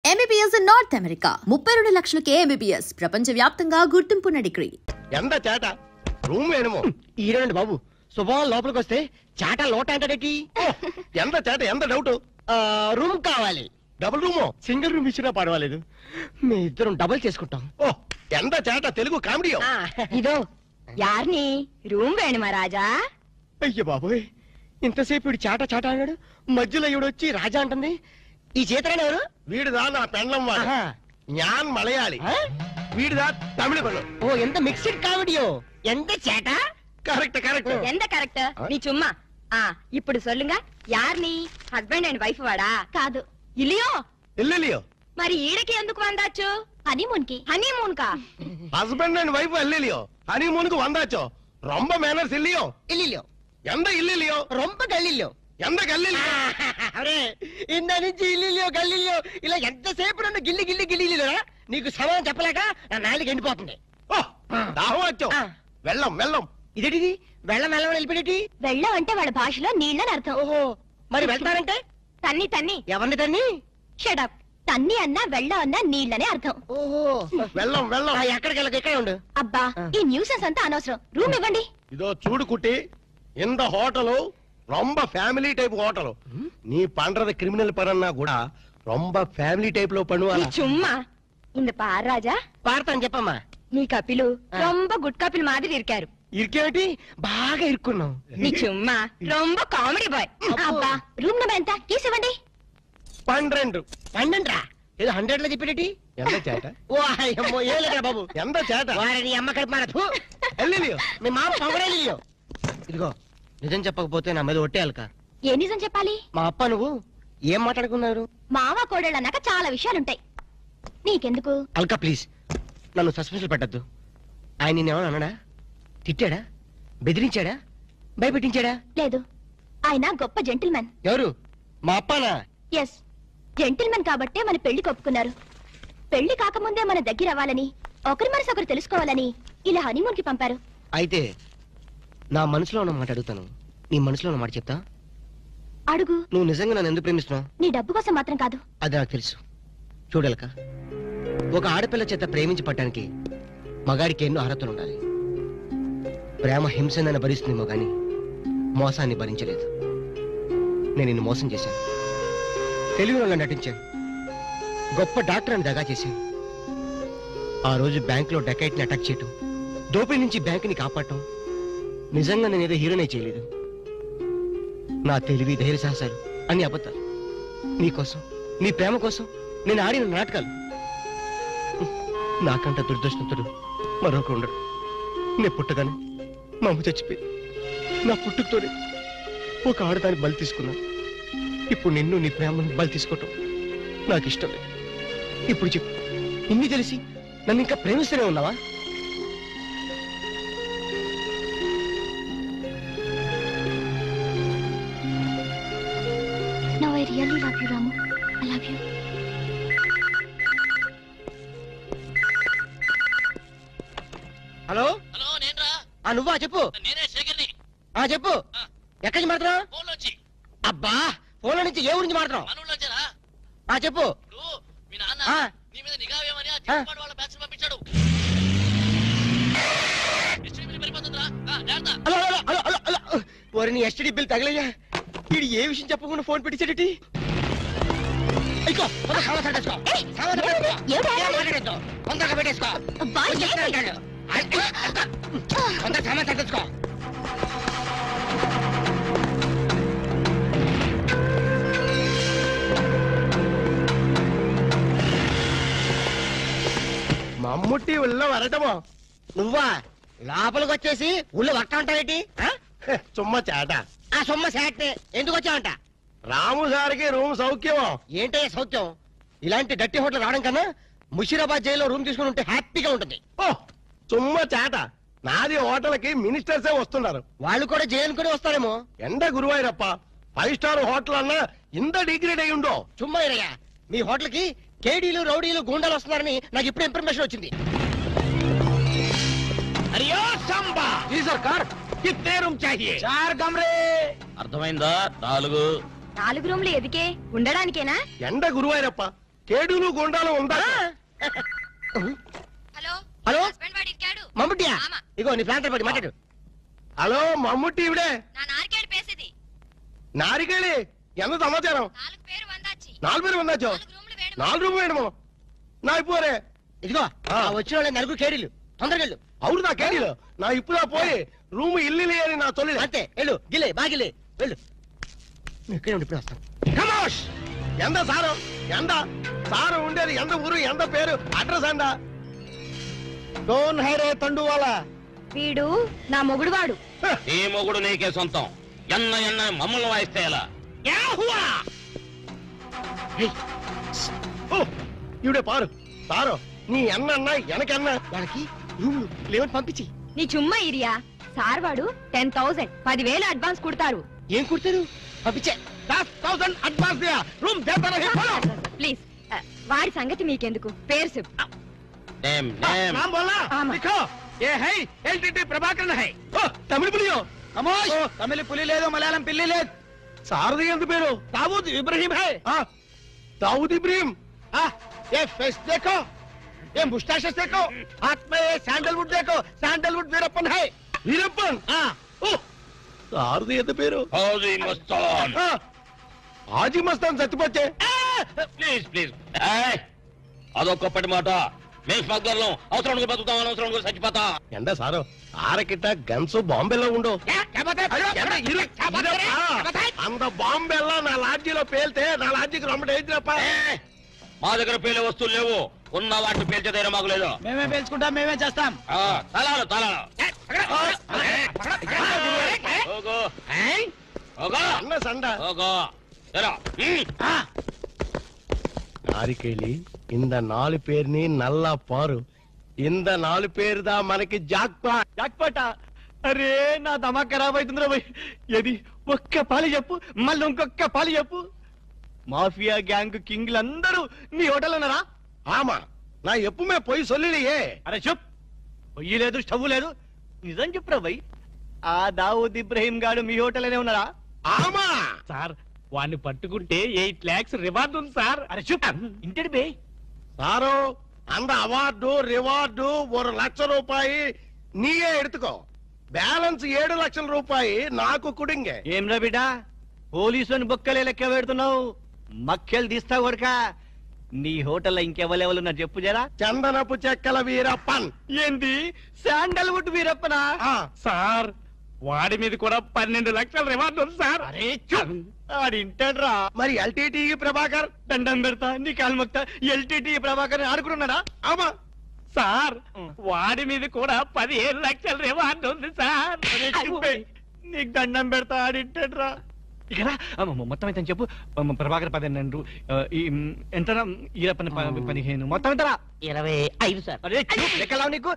MBBS in North America. 32 లక్షలకే MBBS. ప్రపంచవ్యాప్తంగా గుర్తింపున్న degree. ఎంత చేట రూమ్ ఏమో ఈరోండి బాబు శుభం లోపలికి వస్తే చాట లోట అంటాడేటి ఎంత చేట ఎంత డౌట్ రూమ్ కావాలి. డబుల్ రూమో సింగిల్ రూమ్ ఇచ్చినా పర్వాలేదు, మీ ఇద్దరం డబుల్ చేసుకుంటాం. ఓ ఎంత చేట తెలుగు కామెడీ ఇదో యార్ని రూమ్ వేణుమా రాజా. అయ్య బాబోయ్, ఇంతసేపు ఇడు చాట చాట అన్నాడు, మధ్యలో ఈవిడొచ్చి రాజా అంటుంది. ఈ చేతరాని ఎవరు? వీడిదా నా పెండ్లం వాడు ఆహా. జ్ఞాన్ మలయాళి ఆ? వీడిదా తమిళ పెళ్ళం. ఓ ఎంత మిక్స్డ్ కామెడియో. ఎంత చేట. కరెక్ట్ కరెక్ట్ ఎంత కరెక్ట్ నీ చుమ్మా. ఇప్పుడు சொல்லுங்க యార్ని హస్బెండ్ అండ్ వైఫ్ వాడా? కాదు ఇలియో. ఎల్లెలియో మరి ఈడకి ఎందుకు వందాచ్చు? హనీమూన్ కా హస్బెండ్ అండ్ వైఫ్ ఎల్లెలియో హనీమూన్ కు వందాచో రొంబ మేనర్స్ ఇల్లియో ఇల్లిలో ఎంత ఇల్లిలియో రొంప గల్లిలో. ఎంత గల్లిలియో అరే ఇంద నుంచి ఇల్లిలో గల్లిలో ఇలా ఎంతసేపు నన్ను గిల్లి గిల్లి గిల్లిలో నీకు సమాధానం చెప్పలేక నా నాలుగు ఎండిపోతుంది. ఓ దాహం వచ్చో ఆ. వెళ్ళం వెళ్ళం ఇదేటిది వెళ్ళం వెళ్ళం వెళ్ళిపోయేటి? వెళ్ళం అంటే వాళ్ళ భాషలో నీళ్ళని అర్థం. ఓహో, మరి వెళ్తారంటే తన్ని తన్ని ఎవరిని తన్ని? షడప్. తన్ని అన్నా వెళ్ళం అన్నా నీళ్ళనే అర్థం. ఓహో, వెళ్ళం వెళ్ళం ఎక్కడికి వెళ్ళక ఇక్కడే ఉండు. అబ్బా ఈ న్యూసెన్స్ అంతా అనవసరం. రూమ్ ఇవ్వండి. இதோ சூடு குட்டி இந்த ஹோட்டலு ரொம்ப ఫ్యామిలీ టైప్ హోటల్ நீ பண்றது கிரிமினல் பரன்னா கூட ரொம்ப ఫ్యామిలీ టైప్ లో నీ பண்ணுவாங்க చుమ్మా இந்த பார் ராஜா, పాడతాను చెప్పమ్మా. నీ కపిలు రొంబ గుడ్ కపిల్ మాదిరి ఇరికారు. ఇరికేమిటి? బాగా ఇరుక్కున్నావు. నీ చుమ్మా రొంబ కామెడీ బాయ్. అబ్బా రూమ్ నెంబర్ ఎంత? కీస్ ఇవ్వండి. 12 పండంట్రా ఏదో 100 లో చెప్పేటి. ఎంత చేట ఓ అయ్యమ్మో, ఏ లేదా బాబు. ఎంత చేట వారిని అమ్మ కడుపు మారదు. ఎల్లిలియో మీ మామ పొగరేలియో. ఇదిగో నిజం చెప్పకపోతే నా మీద ఒట్టే అలక. ఏ నిజం చెప్పాలి? మా అప్ప నువ్వు ఏం మాట్లాడుకున్నారు? మావ కోడళ్ళు అన్నాక చాలా విషయాలుంటాయి. నీకెందుకు? అల్కా ప్లీజ్ నన్ను సస్పెన్షన్ పెట్టద్దు. ఆయన నిన్నేమన్నా అన్నాడా? తిట్టాడా? బెదిరించాడా? భయపెట్టించాడా? లేదు, ఆయన గొప్ప జెంటిల్మెన్. ఎవరు? మా అప్పనా? ఎస్, జెంటిల్మెన్ కాబట్టే మన పెళ్లి కొప్పుకున్నారు. పెళ్లి కాకముందే మన దగ్గర అవ్వాలని, ఒకరి మనసు ఒకరు తెలుసుకోవాలని ఇలా హనీమూన్ కి పంపారు. అయితే నా మనసులో ఉన్న మాట అడుగుతాను, నీ మనసులో ఉన్న మాట చెప్తా? అడుగు. నువ్వు నిజంగా నన్ను ఎందుకు ప్రేమిస్తున్నావు? నీ డబ్బు కోసం మాత్రం కాదు. అది నాకు తెలుసు. చూడలక, ఒక ఆడపిల్ల చేత ప్రేమించి పట్టడానికి మగాడికి ఎన్నో అర్హతలు ఉండాలి. ప్రేమ హింసనని భరిస్తుందేమో గాని మోసాన్ని భరించలేదు. నేను నిన్ను మోసం చేశాను, తెలివిలో నటించాను, గొప్ప డాక్టర్ అని దగా చేశాను. ఆ రోజు బ్యాంకులో డకైట్ని అటాక్ చేయటం, దోపిడీ నుంచి బ్యాంకుని కాపాడటం, నిజంగా నేనేదో హీరోనే చేయలేదు. నా తెలివి ధైర్య సాహసాలు అన్ని అబద్ధాలు. నీకోసం, నీ ప్రేమ కోసం నేను ఆడిన నాటకాలు. నాకంట దురదృష్టంతుడు మరొక ఉండడు. నేను పుట్టగానే మా అమ్మ చచ్చిపోయింది. నా పుట్టుకతోనే ఒక ఆడదానికి బలి తీసుకున్నా. ఇప్పుడు నిన్ను, నీ ప్రేమను బలి తీసుకోవటం నాకు ఇష్టం లేదు. ఇప్పుడు చెప్పు, ఇన్ని తెలిసి నన్ను ఇంకా ప్రేమిస్తూనే ఉన్నావా? Now I really love you, Ramu. I love you. Hello hello నేనరా. నువ్వా? చెప్పు. నేనే శేఖర్ని. చెప్పు. ఎక్కడి నుంచి మాట్లాడుతున్నావు? ఫోన్లోంచి. అబ్బా, ఫోన్లో నుంచి ఏ ఊరించి మాట్లాడుతున్నావు? మనూళ్ళొచ్చారా? చెప్పు. ఇప్పుడు మీ నాన్న ఆ. నీ మీద నిఘా వేయమని ఆ చిన్నపాడు వాళ్ళ బ్యాచ్ పంపించాడు. ఎస్టీడీ బిల్ పడిపోతుందిరా. జాగ్రత్త. Hello hello hello hello hello. ఓరి నీ ఎస్టీడీ బిల్ తగలయ్యా. వీడు ఏ విషయం చెప్పకుండా ఫోన్ పెట్టించాడటి? తొందరగా పెట్టేసుకో. అబ్బా, ఏంటి? తొందరగా సామాన్ సర్దేసుకో. మమ్ముట్టి ఉల్ల వరటమో నువ్వా? లోపలికి వచ్చేసి ఊళ్ళో వక్త ఉంటావేటి? చుమ్మ చేట ఆ సొమ్మ శాట్ ఎందుకు వచ్చావంట? రాము సార్కి రూమ్ సౌఖ్యమో? ఏంటయ్యా సౌఖ్యం? ఇలాంటి డట్టి హోటల్ రావడం కన్నా ముషీరాబాద్ జైల్లో రూమ్ తీసుకుని ఉంటే హ్యాపీగా ఉంటుంది. ఓ చుమ్మ చేట నాది హోటల్కి మినిస్టర్సే వస్తున్నారు. వాళ్ళు కూడా జైలుకుని వస్తారేమో. ఎండ గురువాయిరప్ప 5 స్టార్ హోటల్ అన్నా ఇంత డిగ్రేడ్ అయి ఉండో? చుమ్మా ఇరయ్యా, మీ హోటల్ కి కేడీలు రౌడీలు గూండాలు వస్తున్నారని నాకు ఇప్పుడు ఇన్ఫర్మేషన్ వచ్చింది. అయ్యో సంబా జీ సర్కార్. కిత్నే రూమ్ చాహియే? 4 కమరే. అర్థమైందా? 4. 4 రూమ్లు ఎదికే ఉండడానికేనా? ఎండ గురువాయిరప్ప కేడులు గుండాలు ఉందా? హలో హలో హస్బెండ్ వాడి ఇచ్చాడు మమ్ముట్టియా ఆమా. ఇగో నీ ప్లాంటర్ పడి మాట్లాడు. హలో మమ్ముట్టి ఇవిడే నా నారికేడు పేసేది నారికేళి ఎంత సమాచారం? 4 పేరు వందాచి 4 పేరు ఉన్నాచో 4 రూములు వేడు 4 రూమ్ వేయడము నా ఇప్పుడే ఇదిగో ఆ వచ్చిన వాళ్ళ నలుగురు కేడీలు తొందరగా వెళ్ళు. అవును నా కేడీలు నా ఇప్పుడా పోయి రూమ్ ఇల్లు అని నా తొలి అంతే వెళ్ళు గిలే బాగిలే వెళ్ళు. నువ్వు ఇక్కడే ఉండి ఇప్పుడు వస్తాను. కమోష్ ఎంత సారు ఎంత సారు ఉండేది ఎంత ఊరు ఎంత పేరు అడ్రస్ అంట డోన్ హైరే తండువాల వీడు నా మొగుడు వాడు ఈ మొగుడు నీకే సొంతం ఎన్న ఎన్న మమ్మల్ని వాయిస్తే ఎలా ఇవిడే పారు సారు నీ ఎన్న ఎనకన్నా వాళ్ళకి రూములు లేవని పంపించి నీ చుమ్మా ఇరియా సార్ వాడు 10,000 10,000 అడ్వాన్స్ కుడతారు ఏం కుడతారు పంపించే. 10,000 advance Diya room దేతా Nahi follow please వాడి సంగతి మీకెందుకు పేరు చెప్పు नाम बोलना आमा। लिखो ये है एलटीटी प्रभाकरन है तमिल पुलियो अमोश तमिल पुली ले दो मलयालम पिल्ली ले सारदी ఎంత పేరు दाऊद इब्राहिम है दाऊद इब्राहिम ये फेस देखो ये मुस्टैचेस देखो हाथ में ये सैंडलवुड देखो सैंडलवुड वीरप्पन है वीरप्पन సారది ఎంత పేరు హౌజీ మస్తాన్ హాజీ మస్తాన్ చచ్చిపోతే ప్లీజ్ ప్లీజ్ అదొక్కప్పటి మాట మేము స్మగ్లర్లం అవసరం బతుకుతాం అనవసరం చచ్చిపోతా ఎండ సారు ఆరకిట్ట గన్స్ బాంబేలో ఉండు అంత బాంబేలో నా లాడ్జీలో పేల్తే నా లాడ్జీకి రొమ్మటి అయితేనప్ప మా దగ్గర పేలే వస్తువులు లేవు ఉన్న వాటిని పేల్చే ధైర్యం మాకు లేదు మేమే పేల్చుకుంటాం మేమే చేస్తాం. తలాలు తలాలు అన్న సండ நாரிக்கேளி இந்த 4 பேர்னி நல்லா பாரு இந்த 4 பேர் தான் మనకి జాక్పాట్ అరే నా దమా ఖరాబ్ అవుతుందిరా భయ్ ఏది ఒక్క పాలి చెప్పు మళ్ళీ ఇంకొక్క పాలి చెప్పు మాఫియా గ్యాంగ్ కింగ్లందరూ నీ హోటల్ ఉన్నారా ఆమా నా ఎప్పుమే పోయి సొల్లియే అరే చెప్ పొయ్యి లేదు స్టవ్ లేదు నిజం చెప్పురా భయ్ ఆ దావూద్ ఇబ్రహీం గాడు మీ హోటల్ అనే ఉన్నారా ఆమా సార్ వాడిని పట్టుకుంటే 8 lakhs రివార్డ్ ఉంది సార్. అరే చూప్ ఇంటడి బే సారు அந்த అవార్డు రివార్డు 1 లక్ష రూపాయి నీయే ఎడుతుకో బ్యాలెన్స్ 7 లక్షల రూపాయి నాకు కుడింగే ఏం రా బిడ్డ పోలీసుని బొక్కలే లెక్క పెడుతున్నావు మక్కెలు తీస్తావు కొడుక నీ హోటల్లో ఇంకెవరెవరు ఉన్నారు చెప్పు జరా చందనపు చెక్కల వీరప్పన్ ఏంది శాండల్వుడ్ వీరప్పనా సార్ వాడి మీద కూడా 12 లక్షల రివార్డ్ ఉంది సార్. అరే ఆడింటాడ్రా మరి ఎల్టీటీ ప్రభాకర్ దండం పెడతా నీ కాలు మొక్తా ఎల్టీటీ ప్రభాకర్ ఆడుకున్నాడా ఆమా సార్ వాడి మీద కూడా 15 లక్షల రివార్డ్ ఉంది సార్. నీకు దండం పెడతా ఆడింటాడ్రా ఇక్కడ మొత్తం అయితే చెప్పు ప్రభాకర్ 12 ఎంత ఈరప్పని 15 మొత్తం ఎంతరా 25 సార్. అరే లెక్కలా నీకు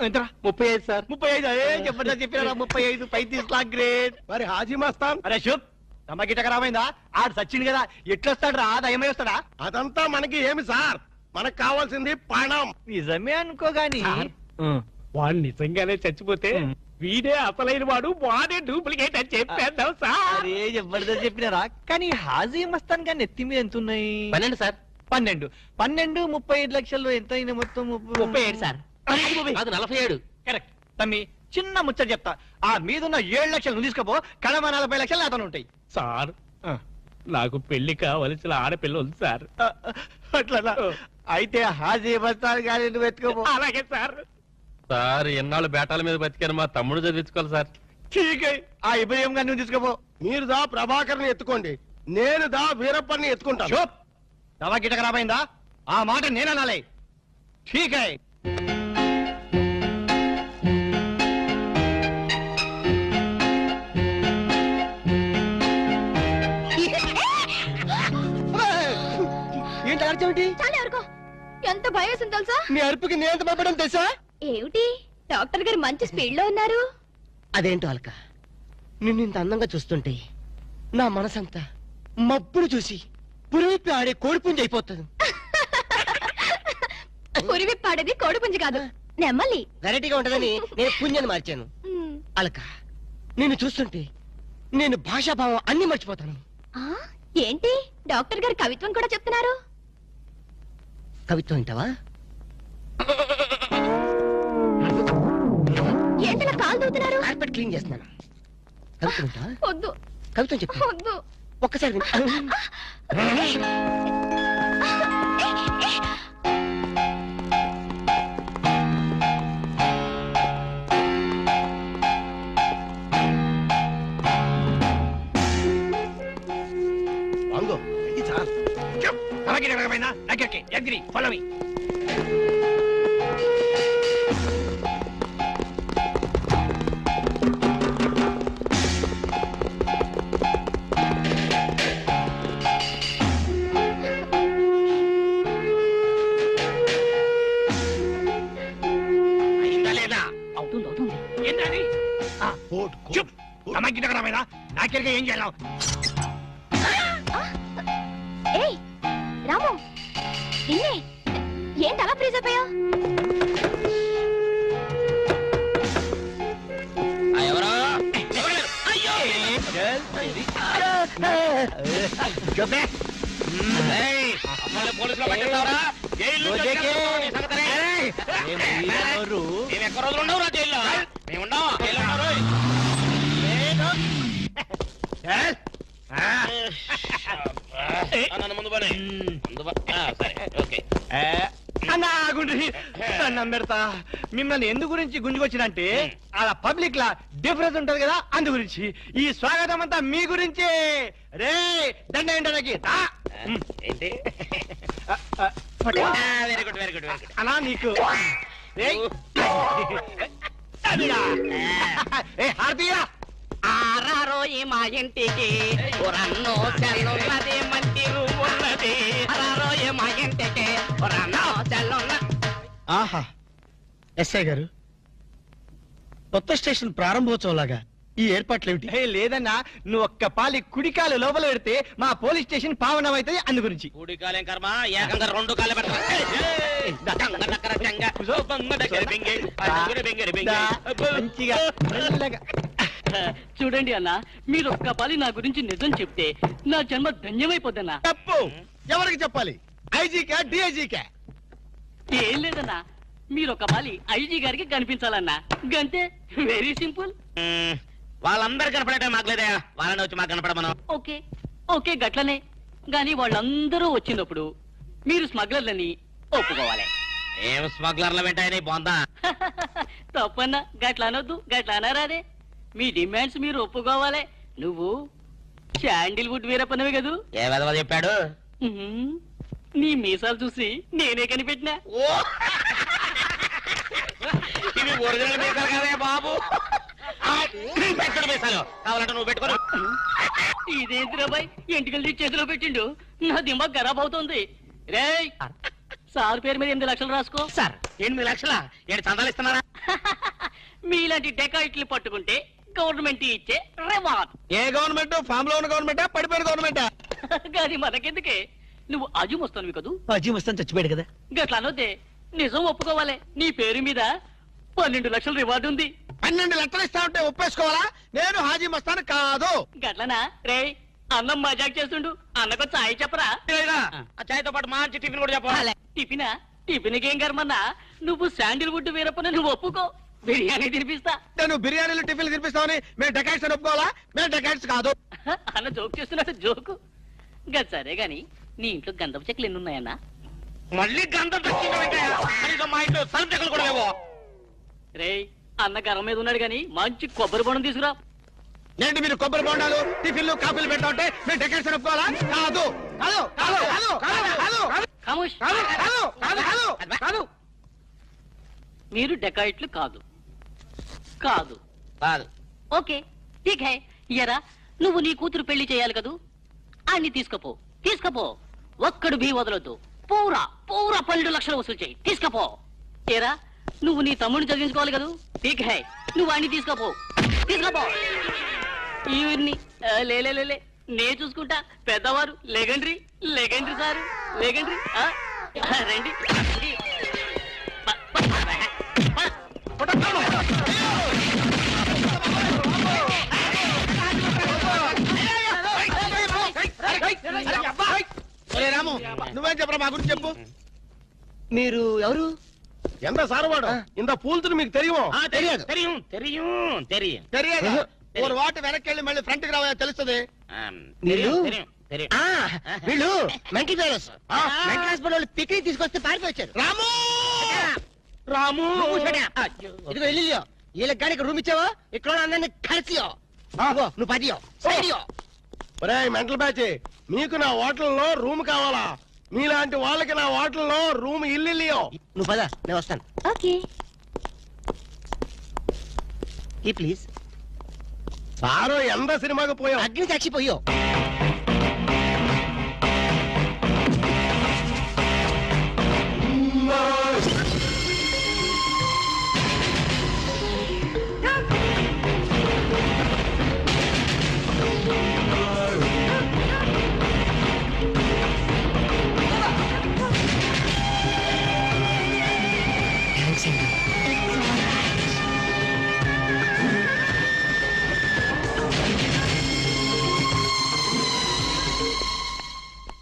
ఎంతరా 35 సార్. 35 చెప్పండి చెప్పినా 35 35 లాక్ గ్రేట్ మరి హాజీ మస్తాన్ అరే శుభ్ తమకి ఖరాబైందా ఆడు సచ్చింది కదా ఎట్లొస్తాడు రా దయమై వస్తాడా అదంతా మనకి ఏమి సార్ మనకు కావాల్సింది పణం నిజమే అనుకోగాని వాడు నిజంగానే చచ్చిపోతే వీడే అసలైన వాడు వాడే డూప్లికేట్ అని చెప్పేద్దాం సార్. అరే జబర్దస్త్ చెప్పినారా కానీ హాజీ మస్తాన్ గాని ఎత్తి మీద ఎంత ఉన్నాయి 12 సార్. 12 35 లక్షల్లో ఎంత అయినా మొత్తం 37 సార్. అది 47. కరెక్ట్ తమ్మి చిన్న ముచ్చట చెప్తా ఆ మీదున్న 7 లక్షలు నువ్వు తీసుకోపో కడమ 40 లక్షలు నాతో ఉంటాయి సార్ నాకు పెళ్లి కావలసిన ఆడపిల్ల ఉంది సార్. అట్లా అయితే హాజీ మస్తాన్ గాని నువ్వు ఎత్తుకోపో అలాగే సార్. సార్ ఎన్నాళ్ళు బేటాల మీద బతికాను మా తమ్ముడు చదివించుకోవాలి సార్. ఠీకే ఆ ఇబ్రహీం గారిని నువ్వు తీసుకోపో మీరు దా ప్రభాకర్ ని ఎత్తుకోండి నేను దా వీరప్పని ఎత్తుకుంటాను దవా గిట ఖరాబైందా ఆ మాట నేననాలే ఠీకే ఏంటి అర్జెంటి చాలా ఎవరికో ఎంత భయం వేసింది తెలుసా నీ అరుపుకి నేను ఎంత భయపడడం తెలుసా ఏమిటి డాక్టర్ గారు మంచి స్పీడ్ లో ఉన్నారు అదేంటో అలక నిన్ను ఇంత అందంగా చూస్తుంటే నా మనసంతా మబ్బులు చూసి పురివిప్పి ఆడే కోడిపుంజి అయిపోతుంది. పురివిప్పాడేది కోడిపుంజి కాదు నెమ్మలి వెరైటీగా ఉంటదని నేను పుంజని మార్చాను. అలక నిన్ను చూస్తుంటే నేను భాషాభావం అన్ని మర్చిపోతాను. ఏంటి డాక్టర్ గారు కవిత్వం కూడా చెప్తున్నారు కవిత్వం వింటావా? ఏంటలా కాలు దూతున్నారు? కార్పెట్ క్లీన్ చేస్తున్నాను. కవిత్వం వింటావా? వద్దు కవిత్వం చెప్పు. వద్దు. ఒక్కసారి వింటా. వాంగో ఇది సార్ అలాగే రకమైన దగ్గరికి ఎగ్రి ఫాలో మీ. అవుతుంది అవుతుంది. ఏంటది? చూప్ అమ్మాయికి రకమైన నాకెరగా ఏం చేయాలి? ఏయ్ రాము, నిన్నే. ఏంటి అలా ఫ్రీజ్ అయిపోయావు? ఎవరో పోలీసులో పట్టిస్తావరా? జైలు మేము ఎక్క రోజులు ఉండవు రా జైల్లో. మేము ఉండవు జైల్లో నన్ను ముందు పని సరే ఓకే. అన్నం పెడతా. మిమ్మల్ని ఎందు గురించి గుంజుకొచ్చినంటే అలా పబ్లిక్ లా డిఫరెన్స్ ఉంటది కదా, అందు గురించి. ఈ స్వాగతం అంతా మీ గురించి. రే దండ ఏంటనకి ఏంటి? Very good very good very good. అలా నీకు హార్దిగా ఆరారోయి మా ఇంటికి రన్నో చెల్లున్నది మంచి ఉన్నది. ఆరారోయి మా ఇంటికి రన్నో చెల్లున్న. ఆహా, ఎస్ఐ గారు, కొత్త స్టేషన్ ప్రారంభోత్సవం లాగా ఈ ఏర్పాట్లు ఏమిటి? లేదన్నా, నువ్వు ఒక్క పాలి కుడికాలు లోపల పెడితే మా పోలీస్ స్టేషన్ పావనం అవుతుంది, అందు గురించి. కూడి కాలేం కర్మ, ఏకంగా రెండు కాలే మంచిగా మెల్లగా. చూడండి అన్న, మీరు ఒక్క పాలి నా గురించి నిజం చెప్తే నా జన్మ ధన్యమైపోద్దన్నా. తప్పు ఎవరికి చెప్పాలి? ఐజీకా డిఐజీకా? ఏం లేదన్నా, మీరు ఒక పాలి ఐజీ గారికి కనిపించాలన్నా. గంతే, వెరీ సింపుల్. వాళ్ళందరూ కనపడటం మాకు లేదా? వాళ్ళని వచ్చి మాకు కనపడమను. ఓకే ఓకే గట్లనే. గాని వాళ్ళందరూ వచ్చినప్పుడు మీరు స్మగ్లర్లని ఒప్పుకోవాలి. ఏం స్మగ్లర్ల వెంటాయని బాగుందా? తప్పన్నా, గట్ల అనొద్దు, గట్ల అనరాదే. మీ డిమాండ్స్ మీరు ఒప్పుకోవాలి. నువ్వు శాండిల్వుడ్ వీరప్పనవి కదూ? ఏ విధవ చెప్పాడు? నీ మీసాలు చూసి నేనే కనిపెట్టినా. ఇవి ఒరిజినల్ మీసాలు కదే బాబు. పెట్టడు మీసాలు కావాలంటే నువ్వు పెట్టుకో. ఇదేంటి రాబాయ్, ఎంటికలు చేతిలో పెట్టిండు. నా దిమాగ్ ఖరాబ్ అవుతుంది. రేయ్, సార్ పేరు మీద 8 లక్షలు రాసుకో. సార్ 8 లక్షల ఏడు చందాలు ఇస్తున్నారా? మీలాంటి డెకాయిట్లు పట్టుకుంటే గవర్నమెంట్ ఇచ్చే రివార్డ్. ఏ గవర్నమెంట్? ఫామ్ లో ఉన్న గవర్నమెంటా, పడిపోయిన గవర్నమెంటా? కానీ మనకెందుకే, నువ్వు అజీమ్ వస్తాను కదూ? అజీ వస్తాను, చచ్చిపోయాడు కదా. గట్లా అనొద్దే, నిజం ఒప్పుకోవాలి. నీ పేరు మీద 12 లక్షల రివార్డు ఉంది. 12 లక్షలు ఇస్తా ఉంటే ఒప్పేసుకోవాలా? నేను హాజీ మస్తాను కాదు. గట్లనా? రేయ్, అన్నం మజాక్ చేస్తుండు, అన్నకు చాయ్ చెప్పరా? ఆ చాయ్తో పాటు మంచి టిఫిన్ కూడా చెప్పాలి. టిఫినా? టిఫిన్కి ఏం కర్మన్నా, నువ్వు శాండిల్వుడ్ వీరప్పని నువ్వు ఒప్పుకో, బిర్యానీ తినిపిస్తా. నేను బిర్యానీలు టిఫిన్లు తినిపిస్తామని మేము డెకాట్స్ అని ఒప్పుకోవాలా? మేము డెకాట్స్ కాదు. అన్న జోక్ చేస్తున్నాడు, జోకు. గది సరే గాని, నీ ఇంట్లో గంధపు చెక్కలు ఎన్ని ఉన్నాయన్నా? మళ్ళీ గంధం తెచ్చిందో మా ఇంట్లో సరుకు చెక్కలు కూడా లేవో. రేయ్, అన్న గరం మీద ఉన్నాడు గాని మంచి కొబ్బరి బొండం తీసుకురా. ఏంటి మీరు కొబ్బరి బొండాలు టిఫిన్లు కాఫీలు పెట్టా ఉంటే మేము డెకాట్స్ అని ఒప్పుకోవాలా? కాదు కాదు కాదు కాదు కాదు కాదు ఖమోష్. కాదు కాదు కాదు కాదు కాదు. మీరు డెకాయిట్లు కాదు. కాదు కాదు. ఓకే, ఠీక్ హై. ఎరా, నువ్వు నీ కూతురు పెళ్లి చేయాలి కదూ? అన్ని తీసుకపో, తీసుకపో. ఒక్కడు బీ వదలొద్దు. పూరా పూరా 12 లక్షలు వసూలు చేయి, తీసుకపో. ఏరా, నువ్వు నీ తమ్ముడిని చదివించుకోవాలి కదూ? ఠీక్ హై, నువ్వు అన్ని తీసుకపో, తీసుకపో. ఈవిడ్ని లే నే చూసుకుంటా. పెద్దవారు లెగండ్రీ, లెగండ్రీ సారు, లెగండ్రీ. రండి. రాము, నువ్వేం చెప్పరా మా గురించి చెప్పు. మీరు ఎవరు? ఎంత సారవాడు ఇంత పూల్తులు మీకు తెలియమో? తెలియదు. తెలియదు. ఒక వాటి వెనక్కి వెళ్ళి మళ్ళీ ఫ్రంట్ కి రావా తెలుస్తుంది. వీళ్ళు మెంటల్ ఫెలోస్. మెంటల్ హాస్పిటల్ వాళ్ళు పిక్నిక్ తీసుకొస్తే పారిపోయారు. రాము రాము ఇదిగో వెళ్ళియో వీళ్ళకి కానీ రూమ్ ఇచ్చావో ఇక్కడ అందరినీ కలిసియో. నువ్వు పదియో సైడియో. మెంటల్ బ్యాచ్, మీకు నా హోటల్లో రూమ్ కావాలా? మీలాంటి వాళ్ళకి నా హోటల్లో రూమ్ ఇల్లియో. నువ్వు పద, నేను వస్తాను. ఓకే. ఈ ప్లీజ్. సారో ఎంత సినిమాకి పోయావు? అగ్ని సాక్షి పోయో.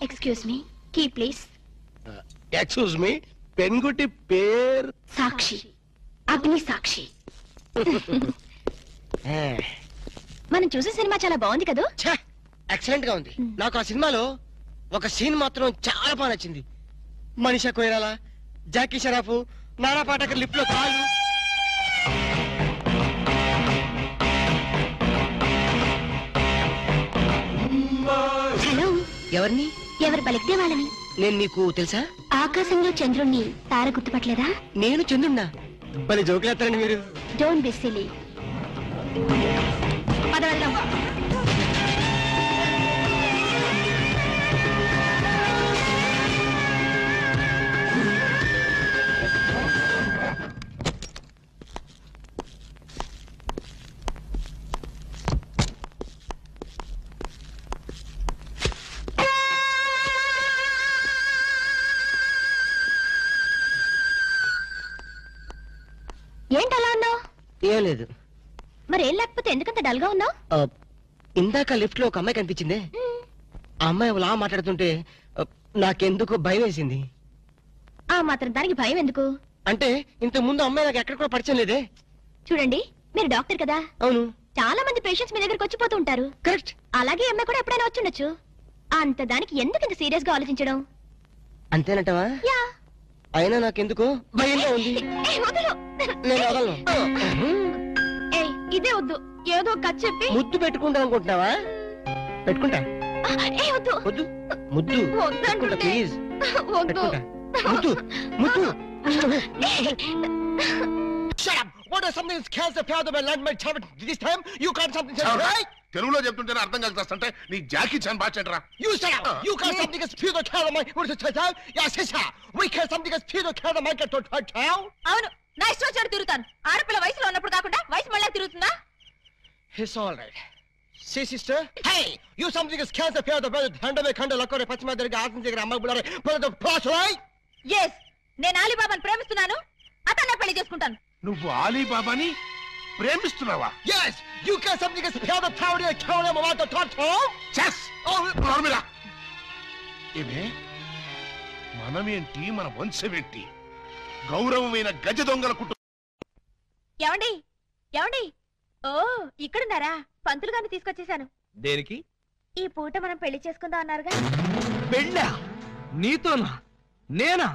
Excuse me, key please. Excuse me, పెన్గుటి పేరు? సాక్షి, అగ్ని సాక్షి. మనం చూసే సినిమా చాలా బాగుంది కదా? ఎక్సలెంట్ గా ఉంది. నాకు ఆ సినిమాలో ఒక సీన్ మాత్రం చాలా బాగా నచ్చింది. మనీషా కొయిరాలా, జాకీ షరాఫ్, నానా పాటకర్ లిప్ లో కాళ్ళు. హలో, ఎవరిని? ఎవరు పలికితే వాళ్ళని. నేను నీకు తెలుసా? ఆకాశంలో చంద్రుణ్ణి తార గుర్తుపట్టలేదా? నేను చంద్రున్నా. పని జోకులేస్తారండి మీరు. Don't be silly. పద వెళ్దాం. ఏంటలా ఉన్నావు? ఏం లేదు. మరేం లేకపోతే ఎందుకంత డల్ గా ఉన్నావు? ఇందాక లిఫ్ట్ లో ఒక అమ్మాయి కనిపించిందే. ఆ అమ్మాయి అలా మాట్లాడుతుంటే నాకెందుకు భయం వేసింది. ఆ మాత్రం దానికి భయం ఎందుకు? అంటే ఇంతకు ముందు అమ్మాయి నాకు ఎక్కడ కూడా పరిచయం లేదే. చూడండి, మీరు డాక్టర్ కదా. అవును. చాలా మంది పేషెంట్స్ మీ దగ్గరకు వచ్చిపోతూ ఉంటారు. కరెక్ట్. అలాగే ఈ అమ్మాయి కూడా ఎప్పుడైనా వచ్చుండొచ్చు. అంత దానికి ఎందుకు ఇంత సీరియస్ గా ఆలోచించడం? అంతేనంటవా? యా. అయినా నాకెందుకు భయంగా ఉంది. వదలు. నేను వదలను. ఇదే వద్దు, ఏదో కథ చెప్పి ముద్దు పెట్టుకుంటా అనుకుంటున్నావా? పెట్టుకుంటా. వద్దు వద్దు. ముద్దు పెట్టుకుంటా ప్లీజ్. వద్దు. ముద్దు ముద్దు. Shut up! What is something that scares the fear of my land, my child? This time you can't something else, right? తెలుగులో చెప్తుంటేనే అర్థం కలుగుతాంటే నీ జాకీ చాన్ బాగా చెంటరా. You shut up! You can't something that fear the fear of my what is it? Yeah, sister. We can't something that fear the fear of my get to town. అవును, నా ఇష్టం వచ్చాడు తిరుగుతాను. ఆడపిల్ల వయసులో ఉన్నప్పుడు కాకుండా వయసు మళ్ళీ తిరుగుతుందా? It's all right. See, sister? Hey! You something that scares the fear of the brother. Handle kanda lakore pachma deriga aasam దగ్గర అమ్మ bulare. Put the cross, right? Yes, నేను అలీబాబాను ప్రేమిస్తున్నాను. అతన్నే పెళ్లి చేసుకుంటాను. నువ్వు అలీబాబాని ప్రేమిస్తున్నావా? Yes! You can't something that fear the power of town of the town. చెస్ నోర్మిరా. ఏమే మనమేంటి, మన వంశమేంటి? గౌరవమైన గజ దొంగల కుటుంబం. ఏమండి ఏమండి, ఓ ఇక్కడున్నారా? పంతులు గారిని తీసుకొచ్చేసాను. దేనికి? ఈ పూట మనం పెళ్లి చేసుకుందాం అన్నారుగా. పెళ్ళా? నీతోనా? నేనా?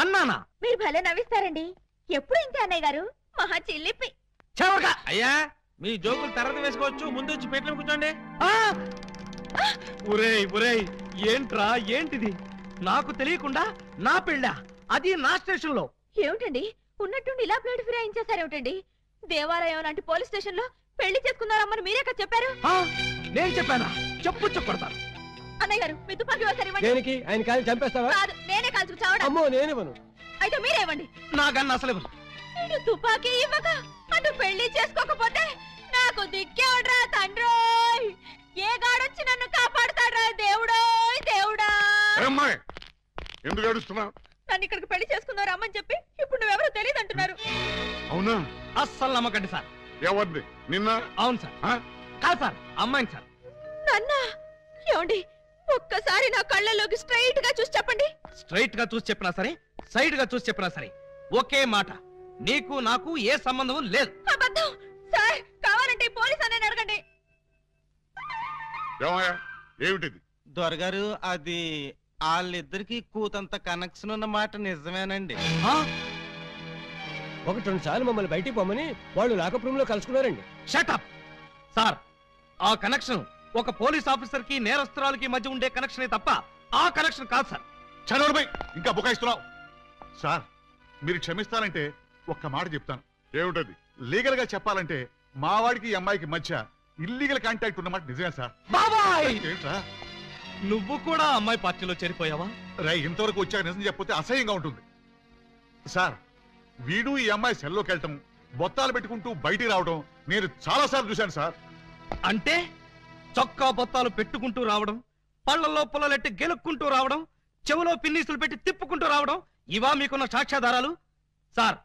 అన్నానా? మీరు భలే నవ్విస్తారండి. ఎప్పుడు ఇంతే అన్నయ్య గారు, మహా చిల్లిపి. చవక అయ్యా, మీ జోకులు తర్వాత వేసుకోవచ్చు, ముందు వచ్చి పెట్ల కూర్చోండి. ఒరేయ్ ఒరేయ్, ఏంట్రా ఏంటిది? నాకు తెలియకుండా నా పెళ్ళా, అది నా స్టేషన్ లో. ఏమిటండి ఉన్నట్టుండి ఇలా ప్లేట్ ఫిరాయించేసారేమిటండి? దేవాలయం లాంటి పోలీస్ స్టేషన్ లో పెళ్లి చేసుకున్నారమ్మని మీరే కదా చెప్పారు. నేను చెప్పానా? చెప్పు చెప్పడతాను. అన్నయ్య గారు, మీ తుపాకీ ఒకసారి ఇవ్వండి. దేనికి? ఆయన కాలు చంపేస్తావా? కాదు, నేనే కాల్చుకు చావడం. అమ్మో, నేనివ్వను. అయితే మీరే ఇవ్వండి. నాకన్నా అసలు ఇవ్వను. నేను తుపాకీ ఇవ్వక అటు పెళ్లి చేసుకోకపోతే నాకు దిక్కేవడ్రా తండ్రోయ్. ఏ గాడొచ్చి నన్ను కాపాడుతాడ్రా దేవుడోయ్ దేవుడా. అమ్మాయి ఎందుకు ఏడుస్తున్నావు? నన్ను ఇక్కడికి పెళ్లి చేసుకున్నారు అమ్మని చెప్పి ఇప్పుడు నువ్వెవరో తెలియదు అంటున్నారు. అవునా? అస్సలు నమ్మకండి సార్. ఎవరిది? నిన్న? అవును సార్. కాదు సార్, అమ్మాయిని సార్. నన్నా? ఏమండి ఒక్కసారి నా కళ్ళలోకి స్ట్రైట్ గా చూసి చెప్పండి. స్ట్రైట్ గా చూసి చెప్పినా సరే సైడ్ గా చూసి చెప్పినా సరే ఒకే మాట, నీకు నాకు ఏ సంబంధం లేదు. అబద్ధం సార్, కావాలంటే పోలీస్ అనే అడగండి. ఏమిటిది? దొరగారు, అది వాళ్ళిద్దరికి కూతంత కనెక్షన్ ఉన్న మాట నిజమేనండి. 1-2 సార్లు మమ్మల్ని బయటికి పొమ్మని వాళ్ళు లాకప్ రూమ్ లో కలుసుకున్నారండి. షటప్ సార్, ఆ కనెక్షన్ ఒక పోలీస్ ఆఫీసర్ కి నేరస్తురాలకి మధ్య ఉండే కనెక్షనే తప్ప ఆ కనెక్షన్ కాదు సార్. చనోర్బై, ఇంకా బుకాయిస్తున్నావు. సార్, మీరు క్షమిస్తానంటే ఒక్క మాట చెప్తాను. ఏమిటది? లీగల్ గా చెప్పాలంటే మా వాడికి ఈ అమ్మాయికి మధ్య ఇల్లీగల్ కాంటాక్ట్ ఉన్నమాట నిజమే సార్. బాబాయ్, ఏంట్రా నువ్వు కూడా అమ్మాయి పార్టీలో చేరిపోయావా? రై, ఇంతవరకు వచ్చాక నిజం చెప్పితే అసహ్యంగా ఉంటుంది సార్. వీడు ఈ అమ్మాయి సెల్లోకి వెళ్ళటం, బొత్తాలు పెట్టుకుంటూ బయటికి రావడం నేను చాలా సార్లు చూశాను సార్. అంటే చొక్కా బొత్తాలు పెట్టుకుంటూ రావడం, పళ్లలో పుల్లలెట్టి గెలుక్కుంటూ రావడం, చెవులో పిన్నీసులు పెట్టి తిప్పుకుంటూ రావడం, ఇవా మీకున్న సాక్ష్యాధారాలు? సార్,